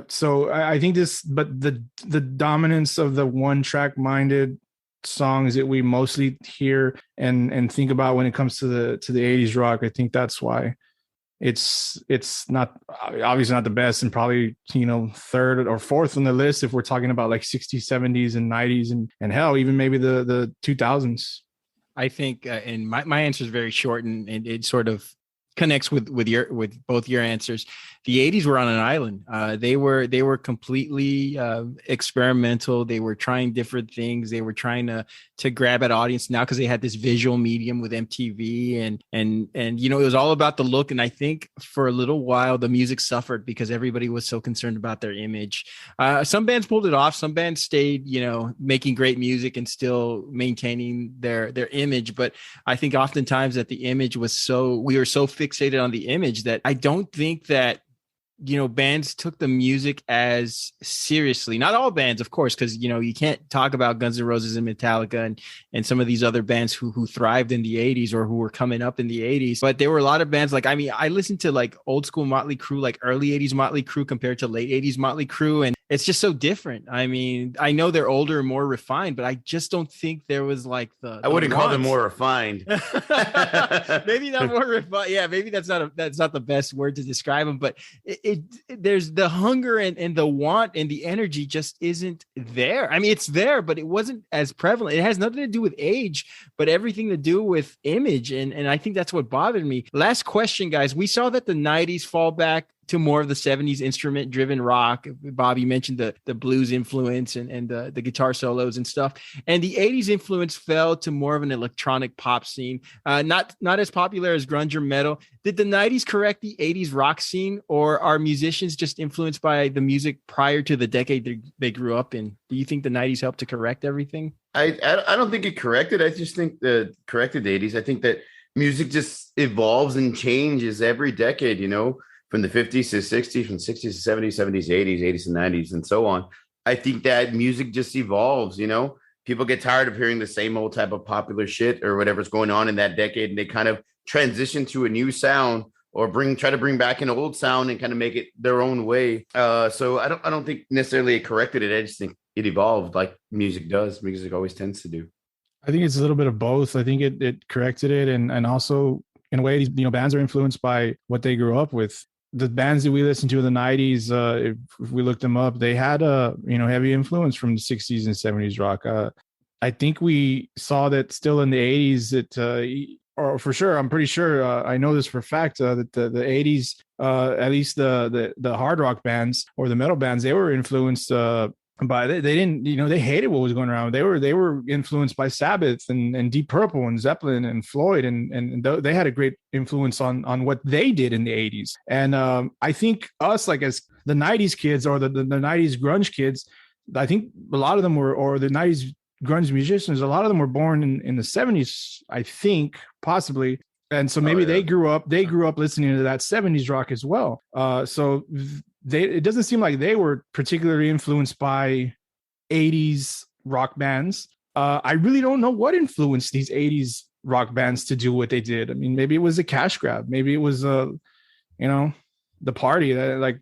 so I think this, but the dominance of the one track minded songs that we mostly hear and think about when it comes to the 80s rock, I think that's why it's not, obviously not the best, and probably third or fourth on the list if we're talking about like 60s, 70s, and 90s, and hell, even maybe the 2000s. I think, and my answer is very short, and it sort of connects with both your answers. The 80s were on an island. They were completely experimental. They were trying different things. They were trying to grab at audience now because they had this visual medium with MTV, and it was all about the look. And I think for a little while the music suffered because everybody was so concerned about their image. Some bands pulled it off. Some bands stayed, making great music and still maintaining their image. But I think oftentimes that the image was we were so fixated on the image that I don't think that bands took the music as seriously. Not all bands, of course, because you can't talk about Guns N' Roses and Metallica and some of these other bands who thrived in the 80s or who were coming up in the 80s. But there were a lot of bands, like, I mean, I listened to like old school Motley Crue, like early 80s Motley Crue compared to late 80s Motley Crue, and it's just so different. I mean, I know they're older and more refined, but I just don't think there was like I wouldn't call them more refined. Maybe not more refined. Yeah, maybe that's not the best word to describe them, but there's the hunger and the want and the energy just isn't there. I mean, it's there, but it wasn't as prevalent. It has nothing to do with age, but everything to do with image. And I think that's what bothered me. Last question, guys. We saw that the 90s fall back to more of the 70s instrument driven rock. Bob, you mentioned the blues influence and the guitar solos and stuff. And the 80s influence fell to more of an electronic pop scene, not as popular as grunge or metal. Did the 90s correct the 80s rock scene, or are musicians just influenced by the music prior to the decade they grew up in? Do you think the 90s helped to correct everything? I don't think it corrected. I just think that corrected the 80s. I think that music just evolves and changes every decade, from the 50s to 60s, from 60s to 70s, 70s, 80s, 80s and 90s, and so on. I think that music just evolves, People get tired of hearing the same old type of popular shit or whatever's going on in that decade, and they kind of transition to a new sound or try to bring back an old sound and kind of make it their own way. So I don't think necessarily it corrected it. I just think it evolved like music does. Music always tends to do. I think it's a little bit of both. I think it corrected it, and also in a way, bands are influenced by what they grew up with. The bands that we listened to in the 90s, if we looked them up, they had a heavy influence from the 60s and 70s rock. I think we saw that still in the 80s that, or for sure, I'm pretty sure, I know this for a fact, that the 80s, at least the hard rock bands or the metal bands, they were influenced by they didn't they hated what was going around. They were influenced by Sabbath and Deep Purple and Zeppelin and Floyd, and they had a great influence on what they did in the 80s. And I think us, like as the 90s kids or the 90s grunge kids, I think a lot of them were, or the 90s grunge musicians, a lot of them were born in the 70s, I think, possibly. And so maybe they grew up listening to that 70s rock as well. So it doesn't seem like they were particularly influenced by 80s rock bands. I really don't know what influenced these 80s rock bands to do what they did. I mean, maybe it was a cash grab. Maybe it was, the party that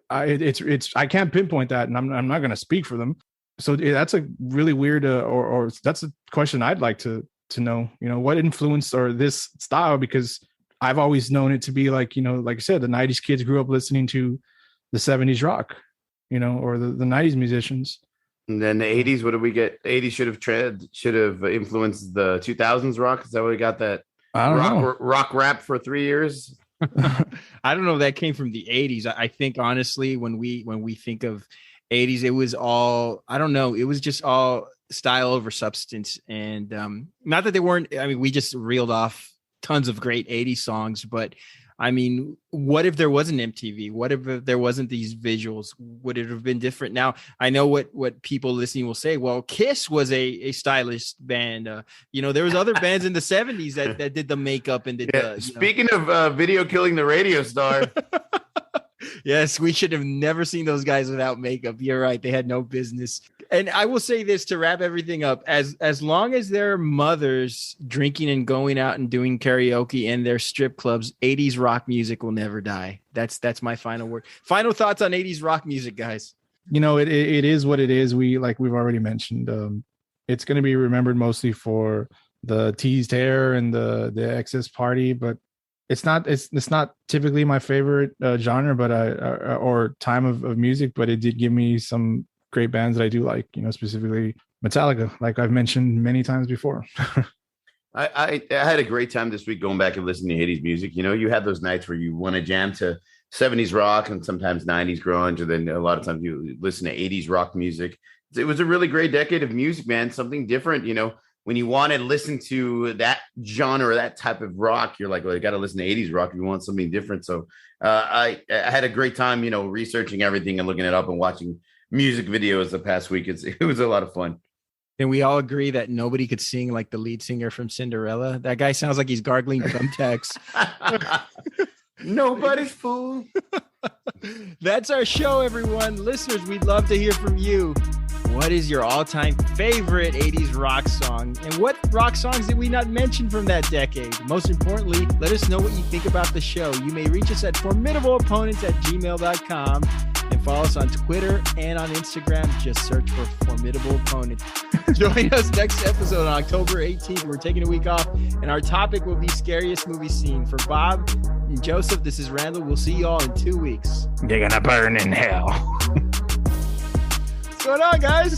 I can't pinpoint that, and I'm not going to speak for them. So that's a really weird, or that's a question I'd like to know. What influenced or this style? Because I've always known it to be like, like I said, the '90s kids grew up listening to the '70s rock, or the '90s musicians. And then the '80s, what did we get? '80s should have influenced the 2000s rock. Is that what we got? That I don't know. Rock rap for 3 years. I don't know if that came from the '80s. I think honestly, when we think of '80s, it was all, I don't know, it was just all style over substance. And not that they weren't, I mean, we just reeled off tons of great '80s songs, but I mean, what if there wasn't MTV? What if there wasn't these visuals? Would it have been different? Now, I know what people listening will say. Well, Kiss was a stylish band. There was other bands in the '70s that did the makeup and did the. Speaking of video killing the radio star. Yes, we should have never seen those guys without makeup. You're right. They had no business. And I will say this to wrap everything up. As long as their mothers drinking and going out and doing karaoke in their strip clubs, 80s rock music will never die. That's my final word. Final thoughts on 80s rock music, guys. It is what it is. We've already mentioned. It's going to be remembered mostly for the teased hair and the excess party, but it's not typically my favorite genre, but or time of music, but it did give me some great bands that I do like, specifically Metallica, like I've mentioned many times before. I had a great time this week going back and listening to 80s music. You had those nights where you want to jam to 70s rock and sometimes 90s grunge, and then a lot of times you listen to 80s rock music. It was a really great decade of music, man. Something different, when you want to listen to that genre, that type of rock, you're like, well, you got to listen to 80s rock if you want something different. So I had a great time, researching everything and looking it up and watching music videos the past week. It was a lot of fun. And we all agree that nobody could sing like the lead singer from Cinderella. That guy sounds like he's gargling thumbtacks. Nobody's fool. That's our show, everyone. Listeners, we'd love to hear from you. What is your all-time favorite 80s rock song? And what rock songs did we not mention from that decade? Most importantly, let us know what you think about the show. You may reach us at formidableopponents@gmail.com and follow us on Twitter and on Instagram. Just search for Formidable Opponents. Join us next episode on October 18th. We're taking a week off, and our topic will be scariest movie scene. For Bob and Joseph, this is Randall. We'll see you all in 2 weeks. You're gonna burn in hell. What's going on, guys?